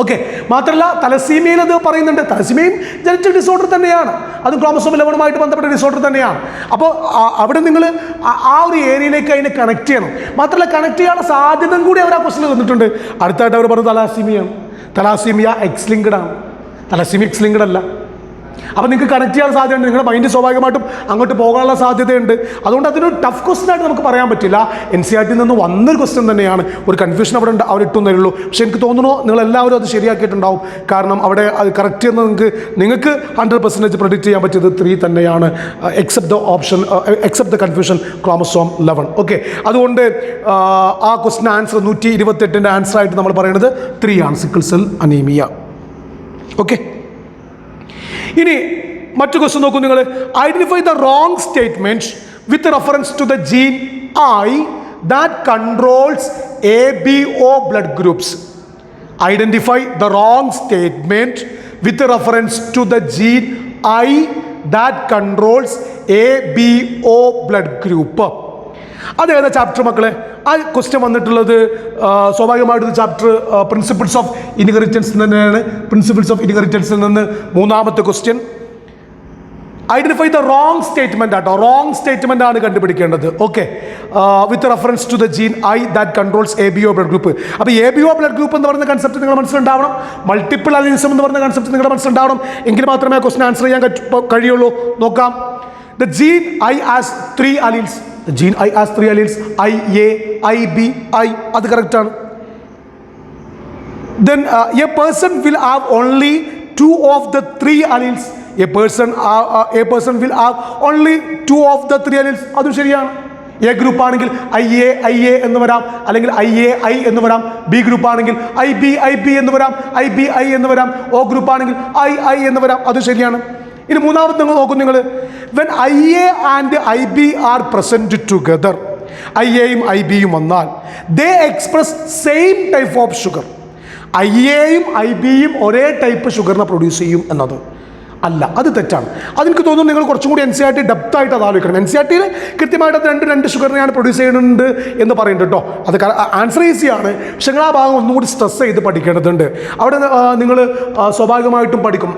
ഓക്കെ, മാത്രമല്ല തലസീമിയയിൽ അത് പറയുന്നുണ്ട്. തലസീമിയയും ജനറ്റിക് ഡിസോർഡർ തന്നെയാണ്, അതും ക്രോമസോം 11 ബന്ധപ്പെട്ട ഡിസോർഡർ തന്നെയാണ്. അപ്പോൾ അവിടെ നിങ്ങൾ ആ ഒരു ഏരിയയിലേക്ക് അതിനെ കണക്ട് ചെയ്യണം. മാത്രമല്ല കണക്ട് ചെയ്യാനുള്ള സാധ്യതയും കൂടി അവർ ആ ക്വസ്റ്റിൽ തന്നിട്ടുണ്ട്. അടുത്തായിട്ട് അവർ പറഞ്ഞത് തലാസീമിയാണ്. തലാസീമിയ എക്സ് ലിങ്ക്ഡ് ആണ്, തലസീമിയ എക്സ് ലിങ്ക്ഡ് അല്ല. അപ്പോൾ നിങ്ങൾക്ക് കണക്ട് ചെയ്യാൻ സാധ്യതയുണ്ട്. നിങ്ങളുടെ മൈൻഡ് സ്വാഭാവികമായിട്ടും അങ്ങോട്ട് പോകാനുള്ള സാധ്യതയുണ്ട്. അതുകൊണ്ട് അതൊരു ടഫ് ക്വസ്റ്റൻ ആയിട്ട് നമുക്ക് പറയാൻ പറ്റില്ല. NCERT നിന്ന് വന്നൊരു ക്വസ്റ്റൻ തന്നെയാണ്. ഒരു കൺഫ്യൂഷൻ അവിടെ അവർ ഇട്ടുന്നേ ഉള്ളൂ. പക്ഷേ എനിക്ക് തോന്നുന്നു നിങ്ങളെല്ലാവരും അത് ശരിയാക്കിയിട്ടുണ്ടാവും. കാരണം അവിടെ അത് കറക്റ്റ് ചെയ്യുന്നത് നിങ്ങൾക്ക് 100% പ്രെഡിക്റ്റ് ചെയ്യാൻ പറ്റിയത് 3 തന്നെയാണ്, except the confusion chromosome 11. Okay, അതുകൊണ്ട് ആ ക്വസ്റ്റൻ ആൻസർ 128ൻ്റെ ആൻസർ ആയിട്ട് നമ്മൾ പറയുന്നത് 3 ആണ്, സിക്കിൾ സെൽ അനീമിയ. ഓക്കെ, ഇനി മറ്റു ക്വസ്റ്റ്യൻ നോക്കൂ നിങ്ങൾ. Identify the wrong statement with reference to the gene I that controls ABO blood groups. Identify the wrong statement with reference to the gene I that controls ABO blood group. അതേതാ chapter മക്കളെ? ആ question വന്നിട്ടുള്ളത് സ്വാഭാവികമായിട്ട് chapter principles of inheritance തന്നെയാണ്. Principles of ഇൻഹെറിറ്റൻസിൽ നിന്ന് 3ാമത്തെ question. Identify the wrong statement ആട്ടോ, റോങ് സ്റ്റേറ്റ്മെന്റ് ആണ് കണ്ടുപിടിക്കേണ്ടത്. Okay, with reference to the gene I that controls ABO blood group. അപ്പോൾ ABO ബ്ലഡ് ഗ്രൂപ്പ് എന്ന് പറയുന്ന കൺസെപ്റ്റ് നിങ്ങളുടെ മനസ്സിലുണ്ടാവണം. മൾട്ടിപ്പിൾ അലിനിസം എന്ന് പറയുന്ന കൺസെപ്റ്റ് നിങ്ങളുടെ മനസ്സിലുണ്ടാവണം. എങ്കിൽ മാത്രമേ ക്വസ്റ്റ്യൻ ആൻസർ ചെയ്യാൻ കഴിയുള്ളൂ. നോക്കാം. The gene I has 3 alleles. The gene I has 3 alleles. IA, IB, I. അത് correct ആണ്. Then a person will have only 2 of the 3 alleles. A person will have only 2 of the 3 alleles. അതും ശരിയാണ്. A group ആണെങ്കിൽ IA എന്ന് വരാം, അല്ലെങ്കിൽ IAI എന്ന് വരാം. ബി ഗ്രൂപ്പ് ആണെങ്കിൽ IB എന്ന് വരാം, IBI എന്ന് വരാം. ഒ ഗ്രൂപ്പ് ആണെങ്കിൽ II എന്ന് വരാം. അത് ശരിയാണ്. ഇനി മൂന്നാമത് നിങ്ങൾ നോക്കും, നിങ്ങൾ when IA and IB are present together, IAയും IBയും വന്നാൽ they express same type of sugar. IAയും IBയും ഒരേ ടൈപ്പ് ഷുഗറിനെ പ്രൊഡ്യൂസ് ചെയ്യും എന്നത് അല്ല, അത് തെറ്റാണ്. അതെനിക്ക് തോന്നുന്നു നിങ്ങൾ കുറച്ചും കൂടി NCERT ഡെപ്ത് ആയിട്ട് അത് ആലോചിക്കണം. NCERTയിൽ കൃത്യമായിട്ട് അത് രണ്ട് ഷുഗറിനെയാണ് പ്രൊഡ്യൂസ് ചെയ്യുന്നുണ്ട് എന്ന് പറയുന്നുണ്ട് കേട്ടോ. അത് ആൻസർ ഈസിയാണ്, പക്ഷെ നിങ്ങൾ ആ ഭാഗം ഒന്നും കൂടി സ്ട്രെസ് ചെയ്ത് പഠിക്കേണ്ടതുണ്ട്. അവിടെ നിങ്ങൾ സ്വാഭാവികമായിട്ടും പഠിക്കും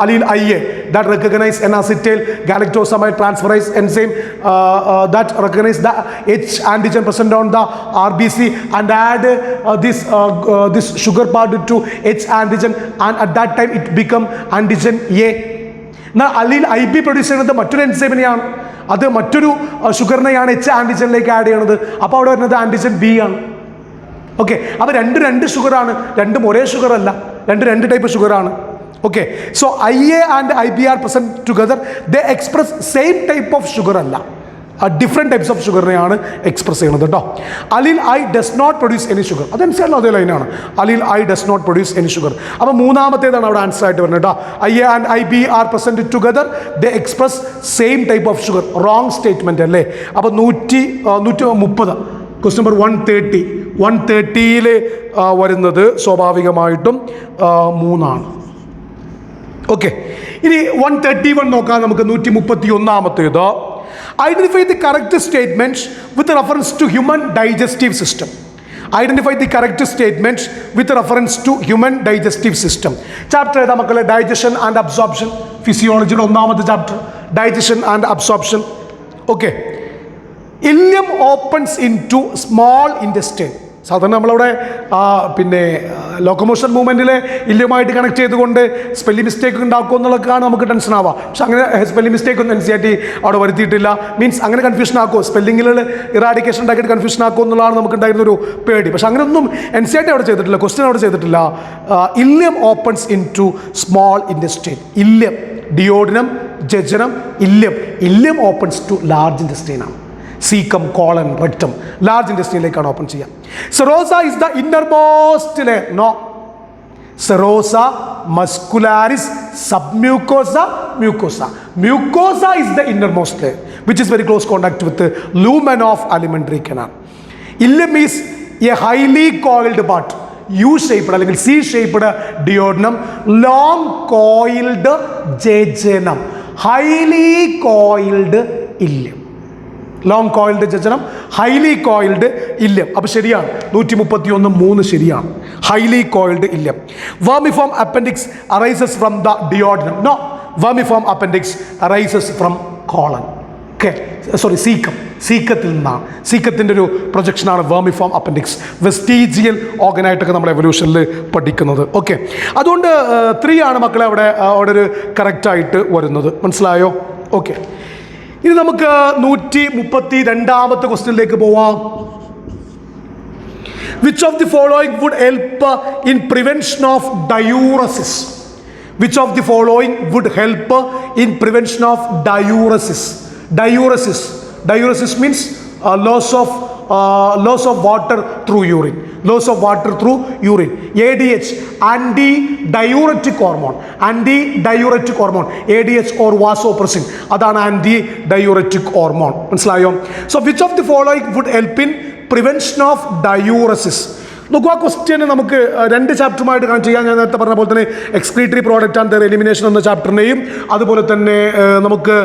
അലീൽ IA that recognize N-acetyl galactosamide transferase enzyme that recognize the H antigen present on the RBC and add this sugar part to H antigen, and at that time it become antigen A. എന്നാൽ അലീൽ IB produce ചെയ്യുന്നത് മറ്റൊരു എൻസൈമിനെയാണ്, അത് മറ്റൊരു ഷുഗറിനെയാണ് H ആൻറ്റിജനിലേക്ക് add ചെയ്യുന്നത്. അപ്പോൾ അവിടെ വരുന്നത് antigen B ആണ്. ഓക്കെ, അപ്പോൾ രണ്ട് ഷുഗറാണ്, രണ്ടും ഒരേ ഷുഗർ അല്ല, രണ്ട് ടൈപ്പ് ഷുഗറാണ്. Okay, so IA and IB are present together, they express same type of sugar അല്ല, ഡിഫറെൻറ്റ് ടൈപ്സ് ഓഫ് ഷുഗറിനെയാണ് എക്സ്പ്രസ് ചെയ്യുന്നത് കേട്ടോ. അലീൽ I does not produce any sugar, അതനുസരിച്ചുള്ള അതേ ലൈനാണ്. അലീൽ I does not produce any sugar. അപ്പോൾ മൂന്നാമത്തേതാണ് അവിടെ answer ആയിട്ട് വരുന്നത് കേട്ടോ. IA and IB are present together, they express same type of sugar. Wrong statement അല്ലേ? അപ്പോൾ 130 ക്വസ്റ്റ്യൻ നമ്പർ 130 വരുന്നത് സ്വാഭാവികമായിട്ടും 3ആണ്. ഓക്കെ, ഇനി 131 നോക്കാം നമുക്ക്. 131ാമത്തേത് identify the correct statements with reference to human digestive system. Identify the correct statements with reference to human digestive system. Chapter ഏതാ മക്കളെ? Digestion and absorption. ഫിസിയോളജിയുടെ 1ാമത്തെ chapter digestion and absorption. Okay, ileum opens into small intestine. സാധാരണ നമ്മളവിടെ പിന്നെ locomotion മൂവ്മെൻറ്റിലെ ഇല്യമായിട്ട് connect ചെയ്തുകൊണ്ട് സ്പെല്ലിംഗ് മിസ്റ്റേക്ക് ഉണ്ടാക്കുമോ എന്നുള്ളതൊക്കെയാണ് നമുക്ക് ടെൻഷൻ ആവുക. പക്ഷെ അങ്ങനെ സ്പെല്ലിംഗ് മിസ്റ്റേക്ക് ഒന്നും NCERT അവിടെ വരുത്തിയിട്ടില്ല. മീൻസ് അങ്ങനെ കൺഫ്യൂഷൻ ആക്കുമോ, സ്പെല്ലിങ്ങിൽ ഇറാഡിക്കേഷൻ ഉണ്ടാക്കിയിട്ട് കൺഫ്യൂഷൻ ആക്കുമോ എന്നുള്ളതാണ് നമുക്ക് ഉണ്ടായിരുന്നൊരു പേടി. പക്ഷെ അങ്ങനെയൊന്നും NCERT അവിടെ ചെയ്തിട്ടില്ല, ക്വസ്റ്റ്യൻ അവിടെ ചെയ്തിട്ടില്ല. Ileum opens into small intestine. Ileum, duodenum, jejunum, ileum opens to large intestine ആണ്. സീക്കം, കോളൻ, റെക്ടം, ലാർജ് ഇൻറ്റെസ്റ്റൈനിലേക്കാണ് ഓപ്പൺ ചെയ്യുക. Serosa is the innermost layer. No, serosa, muscularis, submucosa, mucosa is the innermost layer which is very close contact with lumen of alimentary canal. Ileum is a highly coiled part. U shaped അല്ലെങ്കിൽ C shaped duodenum, long coiled jejunum, highly coiled ileum. Long coiled jejunum, highly coiled ileum. അപ്പോൾ ശരിയാണ് 131 ശരിയാണ്. Highly coiled ileum. Vermiform appendix arises from the duodenum. No, vermiform appendix arises from colon. സീക്കത്തിൽ നിന്നാണ്. സീക്കത്തിൻ്റെ ഒരു പ്രൊജക്ഷനാണ് vermiform appendix. Vestigial ഓർഗനായിട്ടൊക്കെ നമ്മൾ എവല്യൂഷനിൽ പഠിക്കുന്നത്. ഓക്കെ, അതുകൊണ്ട് 3 ആണ് മക്കളെ അവിടെ ഒരു കറക്റ്റായിട്ട് വരുന്നത്. മനസ്സിലായോ? ഓക്കെ, ഇനി നമുക്ക് 132ാമത്തെ ക്വസ്റ്റ്യനിലേക്ക് പോവാം. Which of the following would help in prevention of diuresis? Which of the following would help in prevention of diuresis? Diuresis means loss of water through urine. ADH, anti-diuretic hormone. ADH or vasopressin, അതാണ് anti-diuretic hormone. മനസ്സിലായോ? So which of the following would help in prevention of diuresis? നോക്കൂ, ആ question നമുക്ക് 2 ചാപ്റ്ററുമായിട്ട് connect ചെയ്യാൻ. ഞാൻ നേരത്തെ പറഞ്ഞ പോലെ തന്നെ excretory product and their elimination എന്ന ചാപ്റ്ററിനെയും അതുപോലെ തന്നെ നമുക്ക്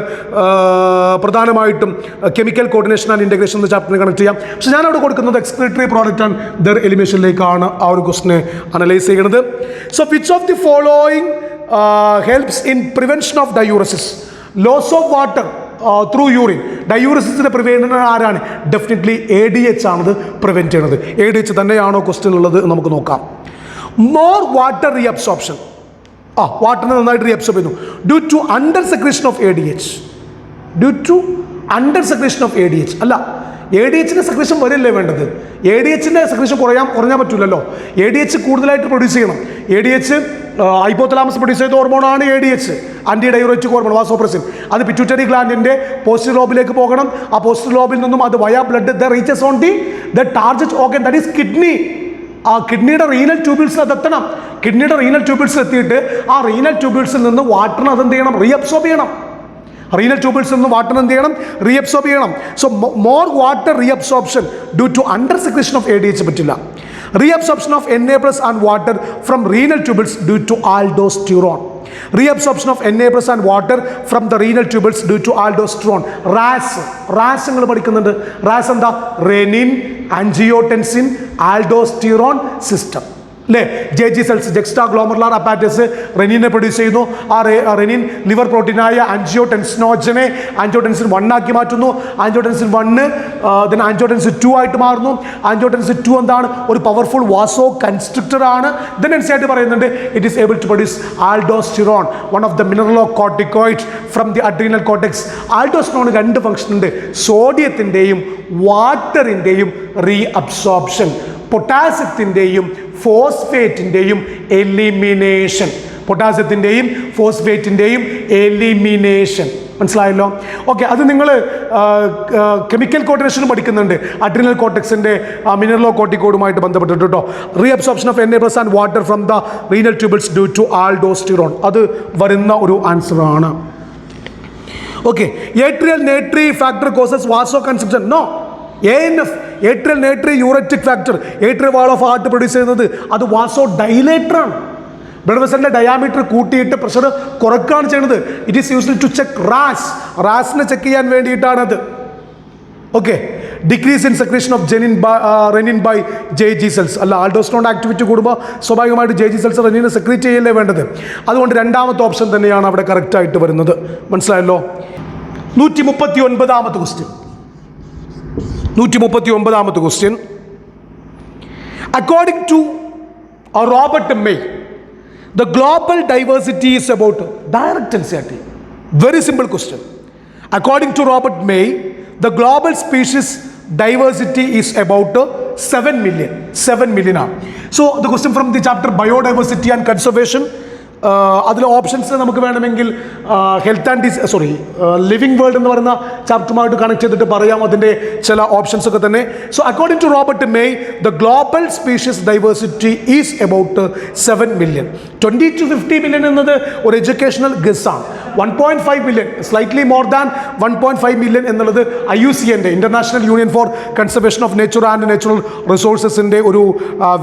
പ്രധാനമായിട്ടും കെമിക്കൽ കോർഡിനേഷൻ ആൻഡ് ഇൻറ്റഗ്രേഷൻ എന്ന ചാപ്റ്ററിനെ കണക്ട് ചെയ്യാം. പക്ഷേ ഞാൻ അവിടെ കൊടുക്കുന്നത് എക്സ്ക്രീറ്ററി പ്രോഡക്റ്റ് ആൻഡ് ദെയർ എലിമിനേഷനിലേക്കാണ് ആ ഒരു ക്വസ്റ്റിനെ അനലൈസ് ചെയ്യുന്നത്. So which of the following helps in prevention of diuresis? Loss of water through urine. ഡയൂറസിസിനെ പ്രിവെൻറ്റ് ആരാണ്? ഡെഫിനറ്റ്ലി ADH ആണത് പ്രിവെൻറ്റ് ചെയ്യണത്. ADH തന്നെയാണോ ക്വസ്റ്റ്യൻ ഉള്ളത് നമുക്ക് നോക്കാം. മോർ വാട്ടർ വാട്ടറിനെ നന്നായിട്ട് റീഅബ്സോർബ് ചെയ്യുന്നു due to under secretion of ADH. Due to under secretion of ADH. അല്ല, ADHന്റെ സെക്രീഷൻ വരില്ലേ വേണ്ടത്? ADHന്റെ സെക്രീഷൻ കുറഞ്ഞാൽ പറ്റില്ലല്ലോ. ADH കൂടുതലായിട്ട് പ്രൊഡ്യൂസ് ചെയ്യണം. ADH ഹൈപ്പോതലാമസ് പ്രൊഡ്യൂസ് ചെയ്ത ഹോർമോണാണ് ADH, ആന്റി ഡയറോറ്റിക് ഹോർമോൺ വാസോപ്രസിൻ. അത് പിറ്റ്യൂട്ടറി ഗ്ലാൻഡിന്റെ പോസ്റ്റർ ലോബിലേക്ക് പോകണം. ആ പോസ്റ്റർ ലോബിൽ നിന്നും അത് via blood the reaches on the target organ, that is kidney. ആ കിഡ്നിയുടെ റീനൽ ട്യൂബിൾസിൽ അത് എത്തണം. കിഡ്നിയുടെ റീനൽ ട്യൂബിൾസിൽ എത്തിയിട്ട് ആ റീനൽ ട്യൂബിൾസിൽ നിന്ന് വാട്ടറിന് അതെന്ത് ചെയ്യണം? റീഅബ്സോർബ് ചെയ്യണം. റീനൽ ട്യൂബിൾസിൽ നിന്ന് വാട്ടർ എന്ത് ചെയ്യണം? റീഅബ്സോർബ് ചെയ്യണം. So more water reabsorption due to under secretion of ADH പറ്റില്ല. Reabsorption of Na+ and water from renal tubules due to aldosterone. Reabsorption of Na+ and water from the renal tubules due to aldosterone. RAS നിങ്ങൾ പഠിക്കുന്നുണ്ട്. RAS എന്താ? Renin, angiotensin, aldosterone system അല്ലേ? JG cells, juxta glomerular apparatus റെനിനെ produce ചെയ്യുന്നു. ആ renin liver പ്രോട്ടീനായ ആൻജിയോടെൻസിനോജനെ angiotensin 1 ആക്കി മാറ്റുന്നു. ആൻജിയോടെൻസിൻ 1 then ആൻജിയോടെൻസിൻ 2 ആയിട്ട് മാറുന്നു. ആൻജിയോടെൻസിൻ 2 എന്താണ്? ഒരു പവർഫുൾ വാസോ കൺസ്ട്രിക്ടർ ആണ്. then NC ആയിട്ട് പറയുന്നുണ്ട് it is able to produce aldosterone, one of the mineralocorticoid from the adrenal cortex. Aldosterone 2 function ഉണ്ട്: സോഡിയത്തിൻ്റെയും വാട്ടറിൻ്റെയും റീഅബ്സോർപ്ഷൻ, പൊട്ടാസ്യത്തിൻ്റെയും ഫോസ്ഫേറ്റിൻ്റെയും എലിമിനേഷൻ. പൊട്ടാസ്യത്തിൻ്റെയും ഫോസ്ഫേറ്റിൻ്റെയും എലിമിനേഷൻ. മനസ്സിലായല്ലോ? ഓക്കെ, അത് നിങ്ങൾ കെമിക്കൽ കോർഡിനേഷനും പഠിക്കുന്നുണ്ട്, അഡ്രിനൽ കോർട്ടെക്സിൻ്റെ മിനറലോ കോർട്ടിക്കോഡുമായിട്ട് ബന്ധപ്പെട്ടിട്ട് കേട്ടോ. Reabsorption of Na+ and water from the renal tubules due to aldosterone, അത് വരുന്ന ഒരു ആൻസർ ആണ്. Okay, atrial natri factor causes vasoconstriction. No. ANF, atrial natriuretic factor, atrial wall of heart produce ചെയ്യുന്നത് അത് വാസോ ഡൈലേറ്ററാണ്. Blood വെസലിൻ്റെ diameter കൂട്ടിയിട്ട് പ്രഷർ കുറയ്ക്കുകയാണ് ചെയ്യുന്നത്. It is used to check റാസിനെ ചെക്ക് ചെയ്യാൻ വേണ്ടിയിട്ടാണത്. Okay, decrease in secretion of renin by JG cells. അല്ല, ആൽഡോസ്റ്ററോൺ ആക്ടിവിറ്റി കൂടുമ്പോൾ സ്വാഭാവികമായിട്ട് JG സെൽസ് റെനിനെ സെക്രീറ്റ് ചെയ്യല്ലേ വേണ്ടത്. അതുകൊണ്ട് രണ്ടാമത്തെ ഓപ്ഷൻ തന്നെയാണ് അവിടെ കറക്റ്റായിട്ട് വരുന്നത്. മനസ്സിലായല്ലോ? 139ാമത്തെ ക്വസ്റ്റ്യൻ. 139ാമത്തെ question. According to Robert May, the global diversity is about direct NCERT. Very simple question. According to Robert May, the global species diversity is about 7 million. 7 million. So the question from the chapter biodiversity and conservation, അതിൽ options നമുക്ക് വേണമെങ്കിൽ health and living world എന്ന് പറയുന്ന ചാപ്റ്ററുമായിട്ട് connect ചെയ്തിട്ട് പറയാം അതിൻ്റെ ചില options ഒക്കെ തന്നെ. So according to Robert May, the global species diversity is about 7 million. 20 to 50 million എന്നത് ഒരു എഡ്യൂക്കേഷണൽ ഗസ്സാണ്. 1.5 million, slightly more than 1.5 million എന്നുള്ളത് IUCN international union for conservation of nature and natural റിസോഴ്സസിൻ്റെ ഒരു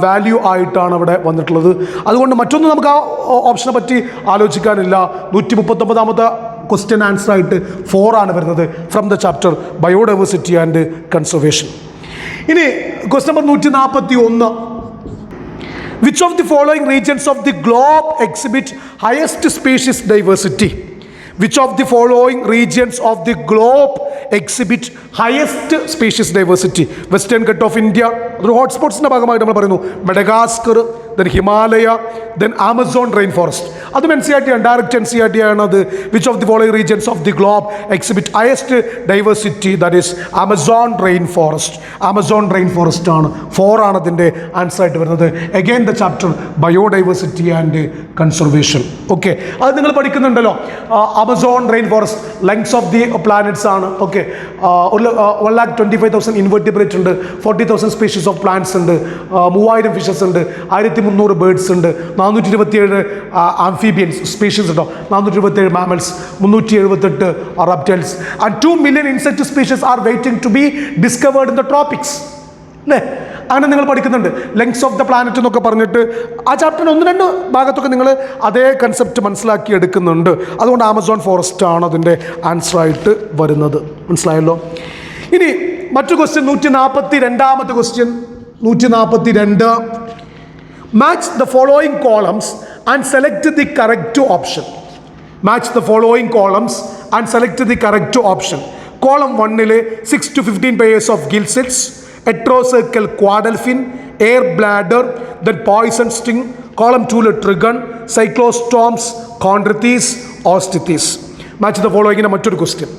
വാല്യൂ ആയിട്ടാണ് അവിടെ വന്നിട്ടുള്ളത്. അതുകൊണ്ട് മറ്റൊന്നും നമുക്ക് ആ ഓപ്ഷനെ പറ്റി ആലോചിക്കാനില്ല. 139ാമത്തെ ക്വസ്റ്റ്യൻ ആൻസർ ആയിട്ട് 4 ആണ് വരുന്നത് from the chapter biodiversity and conservation. ഇനി question number 141. Which of the following regions of the globe exhibit highest species diversity? Which of the following regions of the globe exhibit highest species diversity? Western Ghats of India, ഒരു ഹോട്ട്സ്പോട്ട്സിൻ്റെ ഭാഗമായിട്ട് നമ്മൾ പറയുന്നു. Madagascar, then Himalaya, then Amazon rain forest. അതും NCERT ആണ്, direct NCERT ആണത്. Which of the following regions of the globe exhibit highest diversity? That is Amazon rain forest. Amazon rain forest ആണ്. 4 ആണ് അതിൻ്റെ ആൻസർ ആയിട്ട് വരുന്നത്. Again the chapter biodiversity and conservation. Okay, അത് നിങ്ങൾ പഠിക്കുന്നുണ്ടല്ലോ. Amazon rain forest lungs of the planet's ആണ്. Okay, 125,000 invertebrate ഉണ്ട്, 40,000 സ്പീഷീസ് ഓഫ് പ്ലാന്റ്സ് ഉണ്ട്, 3000 ഫിഷസ് ഉണ്ട്, 1300 ബേർഡ്സ് ഉണ്ട്, 427 ആംഫീബിയൻസ് സ്പീഷീസ് ഉണ്ടോ, 427 mammals, 378 reptiles and 2 million insect species are waiting to be discovered in the tropics. അല്ലേ? അങ്ങനെ നിങ്ങൾ പഠിക്കുന്നുണ്ട്. ലെങ്സ് ഓഫ് ദ പ്ലാനറ്റ് എന്നൊക്കെ പറഞ്ഞിട്ട് ആ ചാപ്റ്ററിന് 1-2 ഭാഗത്തൊക്കെ നിങ്ങൾ അതേ കൺസെപ്റ്റ് മനസ്സിലാക്കി എടുക്കുന്നുണ്ട്. അതുകൊണ്ട് ആമസോൺ ഫോറസ്റ്റ് ആണ് അതിൻ്റെ ആൻസർ ആയിട്ട് വരുന്നത്. മനസ്സിലായല്ലോ? ഇനി മറ്റു question 142ാമത്തെ question. 142. Match the following columns and select the correct option. Match the following columns and select the correct option. Column 1 6 to 15 pairs of gill cells, heterocercal quadalphin, air bladder, then poison sting. Column 2 trigon, cyclostomes, chondrites, osteitis. Match the following in a mature question.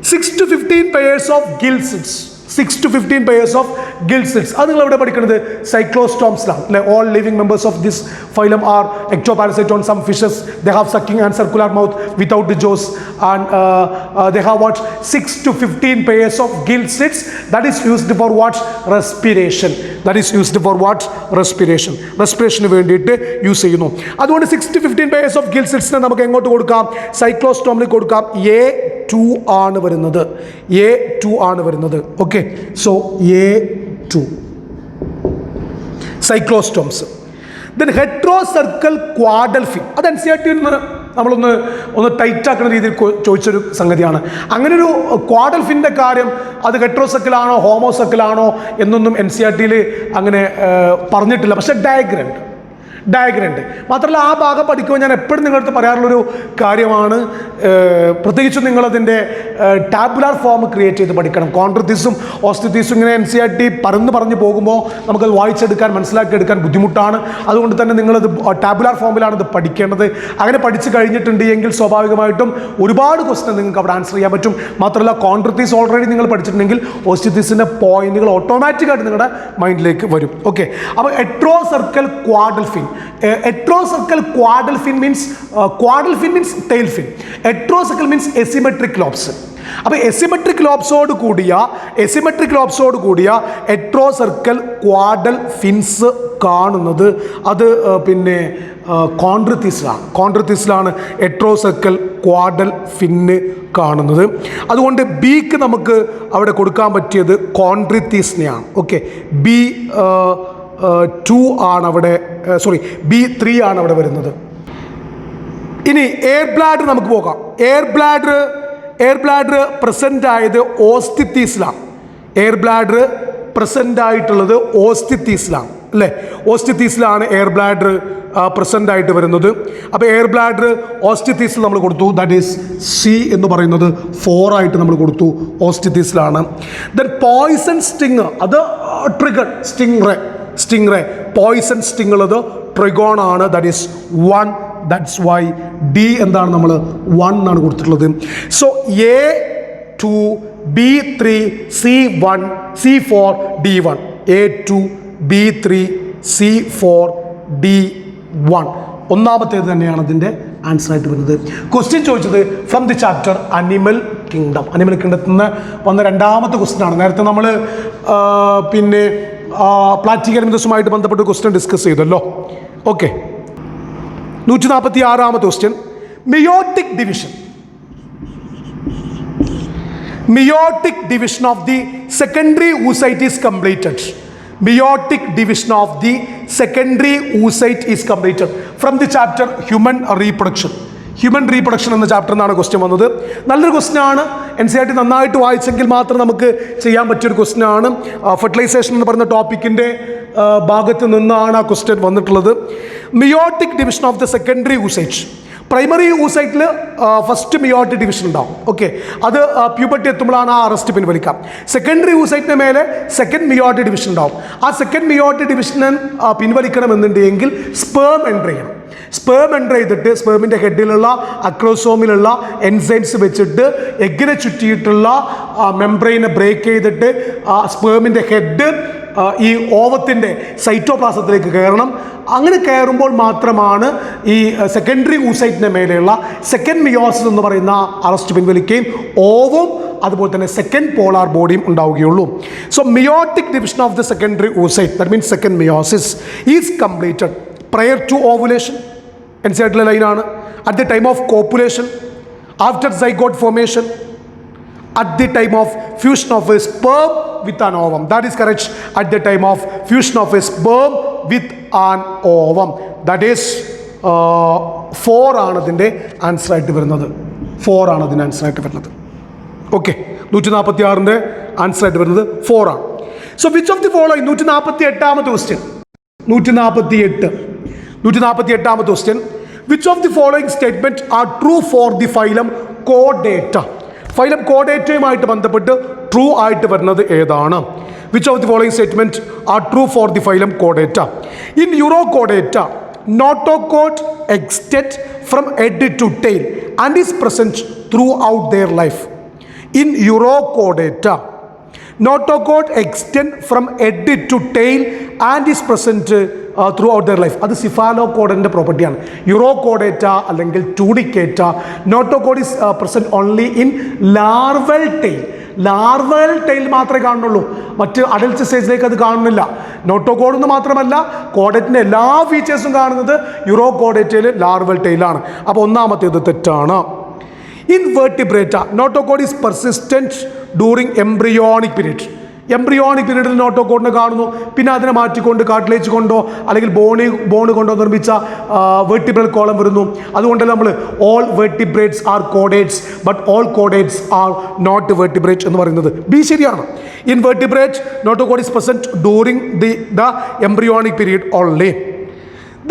6 to 15 pairs of gill slits. 6 to 15 pairs of gill slits. അത് നിങ്ങൾ എവിടെ പഠിക്കുന്നത്? സൈക്ലോസ്റ്റോംസിലാണ് അല്ലെ. All living members of this phylum are ectoparasite on some fishes. They have sucking and circular mouth without the jaws, and they have what? 6 to 15 pairs of gill slits. That is used for what? Respiration. That is used for what? Respiration. Respiration വേണ്ടിയിട്ട് use ചെയ്യുന്നു. അതുകൊണ്ട് 6 to 15 pairs of gill slitsനെ നമുക്ക് എങ്ങോട്ട് കൊടുക്കാം? സൈക്ലോസ്റ്റോമിൽ കൊടുക്കാം. A2 ആണ് വരുന്നത്. A2 ആണ് വരുന്നത്. Okay, so A2 cyclostomes. Then heterocercal caudal fin. അത് NCERT നമ്മളൊന്ന് ടൈറ്റ് ആക്കുന്ന രീതിയിൽ ചോദിച്ചൊരു സംഗതിയാണ്. അങ്ങനെ ഒരു ക്വാഡൽ ഫിൻ്റെ കാര്യം അത് ഹെട്രോസർക്കലാണോ ഹോമോസർക്കലാണോ എന്നൊന്നും NCERT അങ്ങനെ പറഞ്ഞിട്ടില്ല. പക്ഷേ ഡയഗ്രം ഉണ്ട്. മാത്രമല്ല ആ ഭാഗം പഠിക്കുമ്പോൾ ഞാൻ എപ്പോഴും നിങ്ങളടുത്ത് പറയാറുള്ളൊരു കാര്യമാണ്, പ്രത്യേകിച്ചും നിങ്ങളതിൻ്റെ ടാബുലാർ ഫോം ക്രിയേറ്റ് ചെയ്ത് പഠിക്കണം. കോൺട്രത്തീസും ഓസ്റ്റിത്തീസും ഇങ്ങനെ NCERT പറഞ്ഞു പോകുമ്പോൾ നമുക്കത് വായിച്ചെടുക്കാൻ മനസ്സിലാക്കിയെടുക്കാൻ ബുദ്ധിമുട്ടാണ്. അതുകൊണ്ട് തന്നെ നിങ്ങളത് ടാബുലാർ ഫോമിലാണ് ഇത് പഠിക്കേണ്ടത്. അങ്ങനെ പഠിച്ചു കഴിഞ്ഞിട്ടുണ്ട് എങ്കിൽ സ്വാഭാവികമായിട്ടും ഒരുപാട് ക്വസ്റ്റ്യൻ നിങ്ങൾക്ക് അവിടെ ആൻസർ ചെയ്യാൻ പറ്റും. മാത്രമല്ല കോൺട്രത്തീസ് ഓൾറെഡി നിങ്ങൾ പഠിച്ചിട്ടുണ്ടെങ്കിൽ ഓസ്റ്റിത്തീസിൻ്റെ പോയിന്റുകൾ ഓട്ടോമാറ്റിക്കായിട്ട് നിങ്ങളുടെ മൈൻഡിലേക്ക് വരും. ഓക്കെ, അപ്പോൾ ഹെട്രോസർക്കൽ caudal fin. Heterosarcal quadal fin means tail fin. Heterosarcal means asymmetric lobes. അപ്പോൾ എസിമെട്രിക് ലോബ്സോട് കൂടിയ ഹെട്രോസർക്കൽ ക്വാഡൽ ഫിൻസ് കാണുന്നത് അത് പിന്നെ കോൺട്രത്തീസിലാണ് ഹെട്രോസർക്കൽ ക്വാഡൽ ഫിന്ന് കാണുന്നത്. അതുകൊണ്ട് ബിക്ക് നമുക്ക് അവിടെ കൊടുക്കാൻ പറ്റിയത് കോൺട്രത്തീസിനെയാണ്. ഓക്കെ, B2 ആണ് അവിടെ, B3 ആണ് അവിടെ വരുന്നത്. ഇനി എയർ ബ്ലാഡർ നമുക്ക് പോകാം. എയർ ബ്ലാഡർ പ്രസന്റ് ആയത് ഓസ്റ്റിത്തീസിലാണ്. എയർ ബ്ലാഡർ പ്രസന്റ് ആയിട്ടുള്ളത് ഓസ്റ്റിത്തീസിലാണ് അല്ലേ. ഓസ്റ്റിത്തീസിലാണ് എയർ ബ്ലാഡർ പ്രസന്റ് ആയിട്ട് വരുന്നത്. അപ്പോൾ എയർ ബ്ലാഡർ ഓസ്റ്റിത്തീസിൽ നമ്മൾ കൊടുത്തു. ദാറ്റ് ഈസ് സി എന്ന് പറയുന്നത് 4 ആയിട്ട് നമ്മൾ കൊടുത്തു. ഓസ്റ്റിത്തീസിലാണ്. ദെൻ പോയിസൺ സ്റ്റിങ് അത് trigger sting ray poison sting ഉള്ളത് ട്രിഗോൺ ആണ്. That is 1. That's why D എന്താണ് നമ്മൾ 1 എന്നാണ് കൊടുത്തിട്ടുള്ളത്. So A2 B3 C1 C4 D1. A2 B3 C4 D1 ഒന്നാമത്തേത് തന്നെയാണ് അതിൻ്റെ ആൻസർ ആയിട്ട് വരുന്നത്. ക്വസ്റ്റ്യൻ ചോദിച്ചത് ഫ്രം ദി ചാപ്റ്റർ അനിമൽ കിങ്ഡത്തിൽ നിന്ന് വന്ന രണ്ടാമത്തെ ക്വസ്റ്റ്യൻ ആണ്. നേരത്തെ നമ്മൾ പിന്നെ പ്ലാറ്റിക് അനിമൽസുമായിട്ട് ബന്ധപ്പെട്ട് ക്വസ്റ്റ്യൻ ഡിസ്കസ് ചെയ്തല്ലോ. ഓക്കെ, 146ാമത്തെ question. Meiotic division of the secondary oocyte is completed. Meiotic division of the secondary oocyte is completed from the chapter human reproduction എന്ന ചാപ്റ്ററിൽ നിന്നാണ് ക്വസ്റ്റ്യൻ വന്നത്. നല്ലൊരു ക്വസ്റ്റ്യൻ ആണ്. NCERT നന്നായിട്ട് വായിച്ചെങ്കിൽ മാത്രം നമുക്ക് ചെയ്യാൻ പറ്റിയൊരു ക്വസ്റ്റ്യൻ ആണ്. ഫെർട്ടിലൈസേഷൻ എന്ന് പറയുന്ന ടോപ്പിക്കിൻ്റെ ഭാഗത്ത് നിന്നാണ് ആ ക്വസ്റ്റ്യൻ വന്നിട്ടുള്ളത്. Meiotic division of the secondary oocyte. Primary oocyteൽ ഫസ്റ്റ് മിയോട്ടിക് ഡിവിഷൻ ഉണ്ടാവും. ഓക്കെ, അത് പ്യൂബർട്ടി എത്തുമ്പോഴാണ് ആ അറസ്റ്റ് പിൻവലിക്കാം. സെക്കൻഡറി oocyteന് മേലെ സെക്കൻഡ് മിയോട്ടിക് ഡിവിഷൻ ഉണ്ടാവും. ആ സെക്കൻഡ് മിയോട്ടിക് ഡിവിഷനെ പിൻവലിക്കണമെന്നുണ്ടെങ്കിൽ സ്പേം എൻ്റർ ചെയ്യണം. സ്പേം എൻ്റർ ചെയ്തിട്ട് സ്പേമിൻ്റെ ഹെഡിലുള്ള അക്രോസോമിലുള്ള എൻസൈംസ് വെച്ചിട്ട് എഗ്ഗിനെ ചുറ്റിയിട്ടുള്ള മെംബ്രെയിനെ ബ്രേക്ക് ചെയ്തിട്ട് സ്പേമിൻ്റെ ഹെഡ് ഈ ഓവത്തിൻ്റെ സൈറ്റോപ്ലാസത്തിലേക്ക് കയറണം. അങ്ങനെ കയറുമ്പോൾ മാത്രമാണ് ഈ സെക്കൻഡറി oocyteന് മേലെയുള്ള സെക്കൻഡ് മിയോസിസ് എന്ന് പറയുന്ന അറസ്റ്റ് പിൻവലിക്കുകയും ഓവും അതുപോലെ തന്നെ സെക്കൻഡ് പോളാർ ബോഡിയും ഉണ്ടാവുകയുള്ളൂ. So meiotic division of the secondary oocyte, that means second meiosis, is completed prior to ovulation. NCERT ലൈനാണ്. At the time of copulation, after zygote formation, at the time of fusion of a sperm with an ovum. That is correct. At the time of fusion of a sperm with an ovum. That is 4 ആണ് അതിൻ്റെ answer ആയിട്ട് വരുന്നത്. 4 ആണ് അതിൻ്റെ answer ആയിട്ട് വരുന്നത്. Okay, 146ൻ്റെ answer ആയിട്ട് വരുന്നത് 4 ആണ്. So which of the following 148ാമത്തെ ക്വസ്റ്റ്യൻ. 148ാമത്തെ question. Which of the following statement are true for the phylum കോഡേറ്റ. ഫൈലം കോഡേറ്റയുമായിട്ട് ബന്ധപ്പെട്ട് ട്രൂ ആയിട്ട് വരുന്നത് ഏതാണ്? Which of the following statement are true for the phylum കോഡേറ്റ. In Urochordata, notochord extend from head to tail and is present throughout their life. In Urochordata, notochord extend from head to tail and is present throughout their life. അത് സിഫാലോകോഡിൻ്റെ പ്രോപ്പർട്ടിയാണ്. Urochordata അല്ലെങ്കിൽ Tunicata, notochord is present only in larval tail. Larval tail മാത്രമേ കാണുന്നുള്ളൂ, മറ്റ് adult സ്റ്റേജിലേക്ക് അത് കാണുന്നില്ല. Notochord എന്ന് മാത്രമല്ല, കോഡേറ്റിൻ്റെ എല്ലാ ഫീച്ചേഴ്സും കാണുന്നത് യുറോകോഡേറ്റയിൽ ലാർവൽ ടെയിലാണ്. അപ്പോൾ ഒന്നാമത്തേത് തെറ്റാണ്. In vertebrata, notochord is persistent during embryonic period. Embryonic പീരീഡിൽ നോട്ടോകോഡിനെ കാണുന്നു, പിന്നെ അതിനെ മാറ്റിക്കൊണ്ട് കാർട്ടിലേജ് കൊണ്ടോ അല്ലെങ്കിൽ ബോൺ കൊണ്ടോ നിർമ്മിച്ച വെർട്ടിബ്രൽ കോളം വരുന്നു. അതുകൊണ്ട് നമ്മൾ all vertebrates are chordates but all chordates are not vertebrate എന്ന് പറയുന്നത് ബി ശരിയാണ്. In vertebrate notochord is present during the embryonic period only.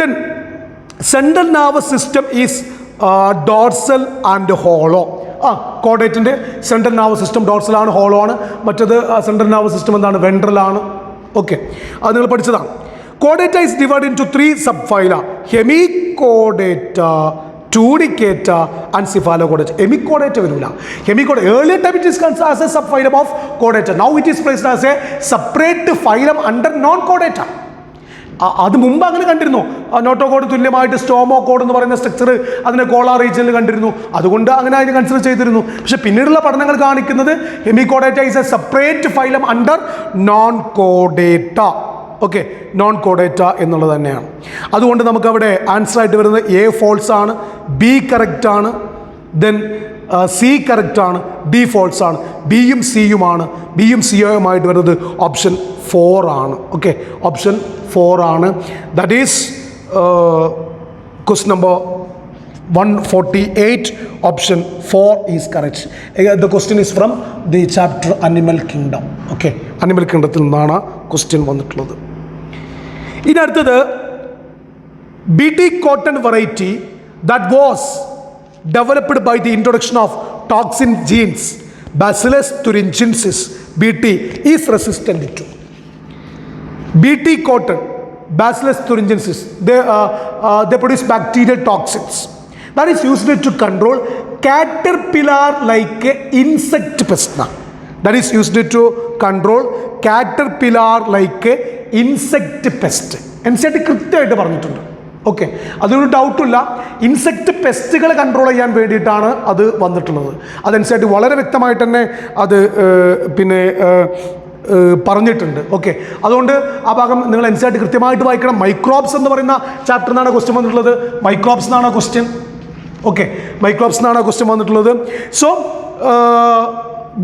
Then central nervous system is dorsal and hollow. കോഡേറ്റിൻ്റെ central nervous system ഡോർസലാണ്, hollow ആണ്. മറ്റത് central nervous system എന്താണ്? വെൻട്രലാണ്. Okay, അത് നിങ്ങൾ പഠിച്ചതാണ്. കോഡേറ്റ is divide in to 3 സബ്ഫൈല: Hemichordata, ടൂഡിക്കേറ്റ and സിഫാലോകോഡേറ്റ. Hemichordata വരില്ല. ഹെമികോഡ earlier time it is considered as A sub phylum of കോഡേറ്റ. Now it is placed as A separate phylum under non കോഡേറ്റ. അത് മുമ്പ് അങ്ങനെ കണ്ടിരുന്നു. Notochord തുല്യമായിട്ട് സ്റ്റോമോകോഡ് എന്ന് പറയുന്ന സ്ട്രക്ചർ അതിനെ കോള റീജിയനിൽ കണ്ടിരുന്നു, അതുകൊണ്ട് അങ്ങനെ അതിനെ കൺസിഡർ ചെയ്തിരുന്നു. പക്ഷെ പിന്നീടുള്ള പഠനങ്ങൾ കാണിക്കുന്നത് Hemichordata is A separate phylum under non കോഡേറ്റ. Okay, non കോഡേറ്റ എന്നുള്ളത് തന്നെയാണ്. അതുകൊണ്ട് നമുക്കവിടെ ആൻസർ ആയിട്ട് വരുന്നത് എ ഫോൾസ് ആണ്, ബി കറക്റ്റ് ആണ്, ദെൻ സി കറക്റ്റ് ആണ്, ഡി ഫോൾസ് ആണ്. ബിയും സിയുമാണ്. ബിയും സിയുമായിട്ട് വരുന്നത് ഓപ്ഷൻ 4 ആണ്. ഓക്കെ, ഓപ്ഷൻ 4 ആണ്. That is question number 148. Option 4 is correct. The question is from the chapter animal kingdom. Okay, animal കിങ്ഡത്തിൽ നിന്നാണ് ക്വസ്റ്റ്യൻ വന്നിട്ടുള്ളത്. ഇനി അടുത്തത് BT cotton variety that was developed by the introduction of toxin genes Bacillus thuringiensis BT is resistant to. BT cotton, Bacillus thuringiensis, they produce bacterial toxins that is used to control caterpillar like insect pest. That is used to control caterpillar like insect pest. Insect കൃത്യമായിട്ട് പറഞ്ഞിട്ടുണ്ട്. Okay, അതൊരു ഡൗട്ടില്ല. Insect പെസ്റ്റുകൾ control ചെയ്യാൻ വേണ്ടിയിട്ടാണ് അത് വന്നിട്ടുള്ളത്. അത് insect വളരെ വ്യക്തമായിട്ട് തന്നെ അത് പറഞ്ഞിട്ടുണ്ട്. ഓക്കെ, അതുകൊണ്ട് ആ ഭാഗം നിങ്ങൾ എൻസൈറ്റ് കൃത്യമായിട്ട് വായിക്കണം. മൈക്രോബ്സ് എന്ന് പറയുന്ന ചാപ്റ്ററിൽ നിന്നാണ് ക്വസ്റ്റ്യൻ വന്നിട്ടുള്ളത്. മൈക്രോബ്സ് എന്നാണ് ക്വസ്റ്റ്യൻ. ഓക്കെ, മൈക്രോബ്സ് എന്നാണ് ക്വസ്റ്റ്യൻ വന്നിട്ടുള്ളത്. So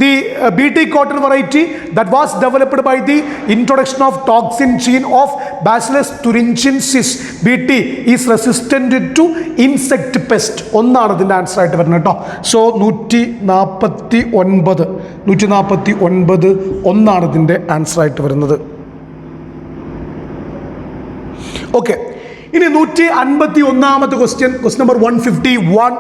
the BT cotton variety that was developed by the introduction of toxin gene of Bacillus thuringiensis BT is resistant to insect pest. ഒന്നാണ് ഇതിൻ്റെ ആൻസർ ആയിട്ട് വരുന്നത് കേട്ടോ. സോ 149 ഒന്നാണ് ഇതിൻ്റെ ആൻസർ ആയിട്ട് വരുന്നത്. ഓക്കെ, ഇനി 151 question number 151.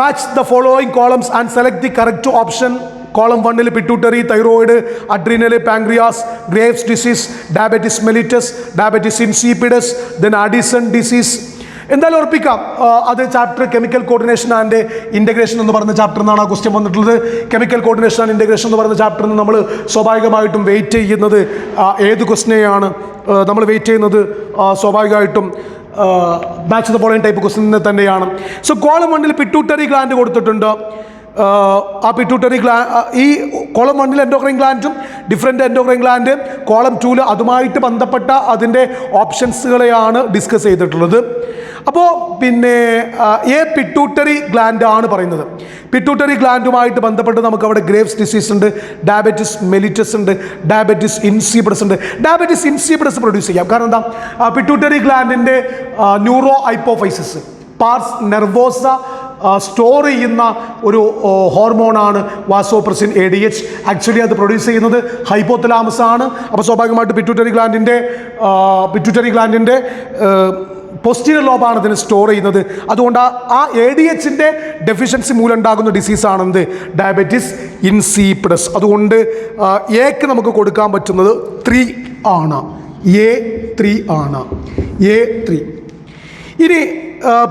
Match the following columns and select the correct option. Column 1 pituitary, thyroid, adrenal, pancreas, Graves' disease, diabetes mellitus, diabetes insipidus, then Addison disease. എന്തായാലും ഉറപ്പിക്കാം, അത് chapter chemical coordination and integration എന്ന് പറയുന്ന ചാപ്റ്ററിൽ നിന്നാണ് ആ question വന്നിട്ടുള്ളത്. Chemical coordination and integration എന്ന് പറയുന്ന ചാപ്റ്ററിൽ നിന്ന് നമ്മൾ സ്വാഭാവികമായിട്ടും വെയിറ്റ് ചെയ്യുന്നത് ഏത് ക്വസ്റ്റ്യനെയാണ് നമ്മൾ വെയിറ്റ് ചെയ്യുന്നത്? സ്വാഭാവികമായിട്ടും match the following type question തന്നെയാണ്. സോ കോളം 1 പിറ്റ്യൂട്ടറി ഗ്ലാൻഡ് കൊടുത്തിട്ടുണ്ട്. ആ പിറ്റ്യൂട്ടറി ഈ കോളം 1 എൻഡോക്രൈൻ ഗ്ലാൻഡും ഡിഫറെൻ്റ് എൻഡോക്രൈൻ ഗ്ലാൻഡ്, കോളം 2 അതുമായിട്ട് ബന്ധപ്പെട്ട അതിൻ്റെ ഓപ്ഷൻസുകളെയാണ് ഡിസ്കസ് ചെയ്തിട്ടുള്ളത്. അപ്പോൾ എ പിറ്റ്യൂട്ടറി ഗ്ലാൻഡ് ആണ് പറയുന്നത്. പിറ്റ്യൂട്ടറി ഗ്ലാൻഡുമായിട്ട് ബന്ധപ്പെട്ട് നമുക്ക് അവിടെ ഗ്രേവ്സ് ഡിസീസ് ഉണ്ട്, ഡയബറ്റിസ് മെലിറ്റസ് ഉണ്ട്, ഡയബറ്റിസ് ഇൻസിപിഡസ് ഉണ്ട്. ഡയബറ്റിസ് ഇൻസിപിഡസ് പ്രൊഡ്യൂസ് ചെയ്യാം. കാരണം എന്താ? പിറ്റ്യൂട്ടറി ഗ്ലാൻഡിൻ്റെ neurohypophysis, pars nervosa store ചെയ്യുന്ന ഒരു ഹോർമോണാണ് വാസോപ്രസിൻ ADH. ആക്ച്വലി അത് പ്രൊഡ്യൂസ് ചെയ്യുന്നത് ഹൈപ്പോതലാമസ് ആണ്. അപ്പോൾ സ്വാഭാവികമായിട്ട് പിറ്റ്യൂട്ടറി ഗ്ലാൻഡിൻ്റെ പോസ്റ്റീരിയർ ലോബാണ് ഇതിന് സ്റ്റോർ ചെയ്യുന്നത്. അതുകൊണ്ട് ആ ADHൻ്റെ ഡെഫിഷ്യൻസി മൂലം ഉണ്ടാകുന്ന ഡിസീസാണെന്ത്? Diabetes insipidus. അതുകൊണ്ട് എക്ക് നമുക്ക് കൊടുക്കാൻ പറ്റുന്നത് 3 ആണ്. A3 ആണ്. A3. ഇനി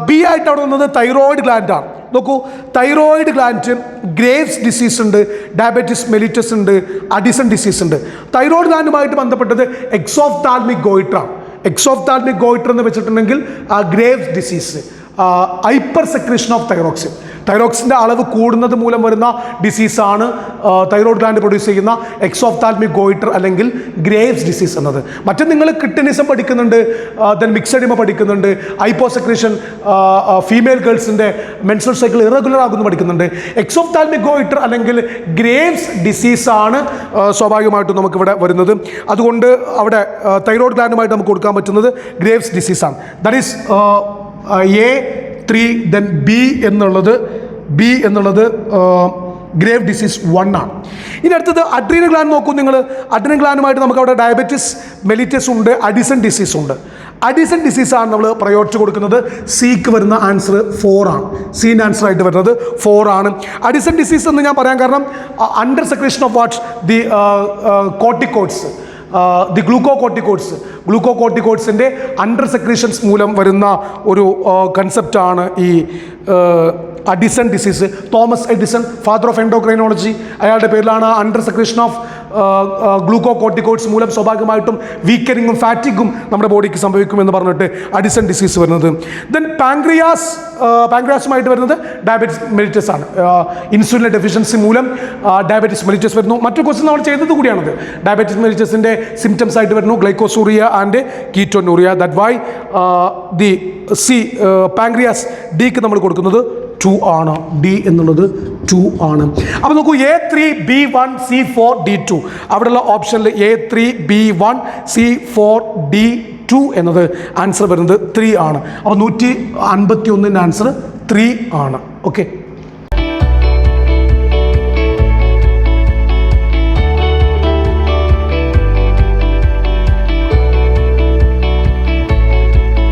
ബി ആയിട്ട് അവിടെ വന്നത് തൈറോയിഡ് ഗ്ലാൻഡാണ്. നോക്കൂ, തൈറോയിഡ് ഗ്ലാൻഡ്, ഗ്രേവ്സ് ഡിസീസ് ഉണ്ട്, ഡയബറ്റിസ് മെലിറ്റസ് ഉണ്ട്, അഡിസൺ ഡിസീസ് ഉണ്ട്. തൈറോയിഡ് ഗ്ലാൻഡുമായിട്ട് ബന്ധപ്പെട്ടത് എക്സോഫ്താൽമിക് ഗോയിറ്റർ. എക്സോഫ്താൽമിക് ഗോയിറ്റർ എന്ന് വെച്ചിട്ടുണ്ടെങ്കിൽ Graves disease, hypersecretion of thyroxine, തൈറോക്സിൻ്റെ അളവ് കൂടുന്നത് മൂലം വരുന്ന ഡിസീസാണ് തൈറോയ്ഡ് ഗ്ലാൻഡ് പ്രൊഡ്യൂസ് ചെയ്യുന്ന എക്സോഫ്താൽമിക് ഗോയിറ്റർ അല്ലെങ്കിൽ ഗ്രേവ്സ് ഡിസീസ് എന്നത്. മറ്റേ നിങ്ങൾ ക്രിട്ടിനിസം പഠിക്കുന്നുണ്ട്, ദെൻ മിക്സഡിമ പഠിക്കുന്നുണ്ട്, ഹൈപ്പോസെക്രീഷൻ, ഫീമെയിൽ ഗേൾസിൻ്റെ മെൻസ്ട്രൽ സൈക്കിൾ ഇറഗുലർ ആകുന്നു പഠിക്കുന്നുണ്ട്. എക്സോഫ്താൽമിക് ഗോയിറ്റർ അല്ലെങ്കിൽ ഗ്രേവ്സ് ഡിസീസാണ് സ്വാഭാവികമായിട്ടും നമുക്കിവിടെ വരുന്നത്. അതുകൊണ്ട് അവിടെ തൈറോയ്ഡ് ഗ്ലാൻഡുമായിട്ട് നമുക്ക് കൊടുക്കാൻ പറ്റുന്നത് ഗ്രേവ്സ് ഡിസീസാണ്. That is A3, then B എന്നുള്ളത് ഗ്രേവ് ഡിസീസ് 1 ആണ്. ഇനി അടുത്തത് അഡ്രീനൽ ഗ്ലാൻഡ് നോക്കൂ നിങ്ങൾ. അഡ്രീനൽ ഗ്ലാൻഡുമായിട്ട് നമുക്ക് അവിടെ ഡയബറ്റിസ് മെലിറ്റസ് ഉണ്ട്, അഡിസൺ ഡിസീസ് ഉണ്ട്. അഡിസൺ ഡിസീസാണ് നമ്മൾ പ്രയോഗിച്ച് കൊടുക്കുന്നത്. സിക്ക് വരുന്ന ആൻസർ 4 ആണ്. സീൻ്റെ ആൻസർ ആയിട്ട് വരുന്നത് 4 ആണ്. അഡിസൺ ഡിസീസ് എന്ന് ഞാൻ പറയാൻ കാരണം under secretion of what the corticoids, the ഗ്ലൂക്കോകോർട്ടിക്കോയിഡ്സിൻ്റെ അണ്ടർ സെക്രീഷൻസ് മൂലം വരുന്ന ഒരു കൺസെപ്റ്റാണ് ഈ Addison disease. Thomas Edison, father of endocrinology, അയാളുടെ പേരിലാണ് അണ്ടർ സെക്രീഷൻ ഓഫ് ഗ്ലൂക്കോകോർട്ടിക്കോയിഡ്സ് മൂലം സ്വാഭാവികമായിട്ടും വീക്കനിങ്ങും ഫാറ്റിഗും നമ്മുടെ ബോഡിക്ക് സംഭവിക്കുമെന്ന് പറഞ്ഞിട്ട് അഡിസൺ ഡിസീസ് വരുന്നത്. ദെൻ പാങ്ക്രിയാസുമായിട്ട് വരുന്നത് ഡയബറ്റിസ് മെലിറ്റസ് ആണ്. ഇൻസുലിൻ ഡെഫിഷ്യൻസി മൂലം ഡയബറ്റിസ് മെലിറ്റസ് വരുന്നു. മറ്റൊരു ക്വസ്റ്റ്യൻ നമ്മൾ ചെയ്തത് കൂടിയാണത്. ഡയബറ്റിസ് മെലിറ്റസിൻ്റെ സിംറ്റംസ് ആയിട്ട് വരുന്നു glycosuria and ketonuria. That why the pancreas ഡിക്ക് നമ്മൾ കൊടുക്കുന്നത് 2 ആണ്. ഡി എന്നുള്ളത് 2 ആണ്. അപ്പോൾ നോക്കൂ, A3, B1, C4, D2 അവിടെയുള്ള ഓപ്ഷനിൽ A3, B1, C4, D2 എന്നത് ആൻസർ വരുന്നത് 3 ആണ്. അപ്പോൾ 151 ആൻസർ 3 ആണ്. ഓക്കെ.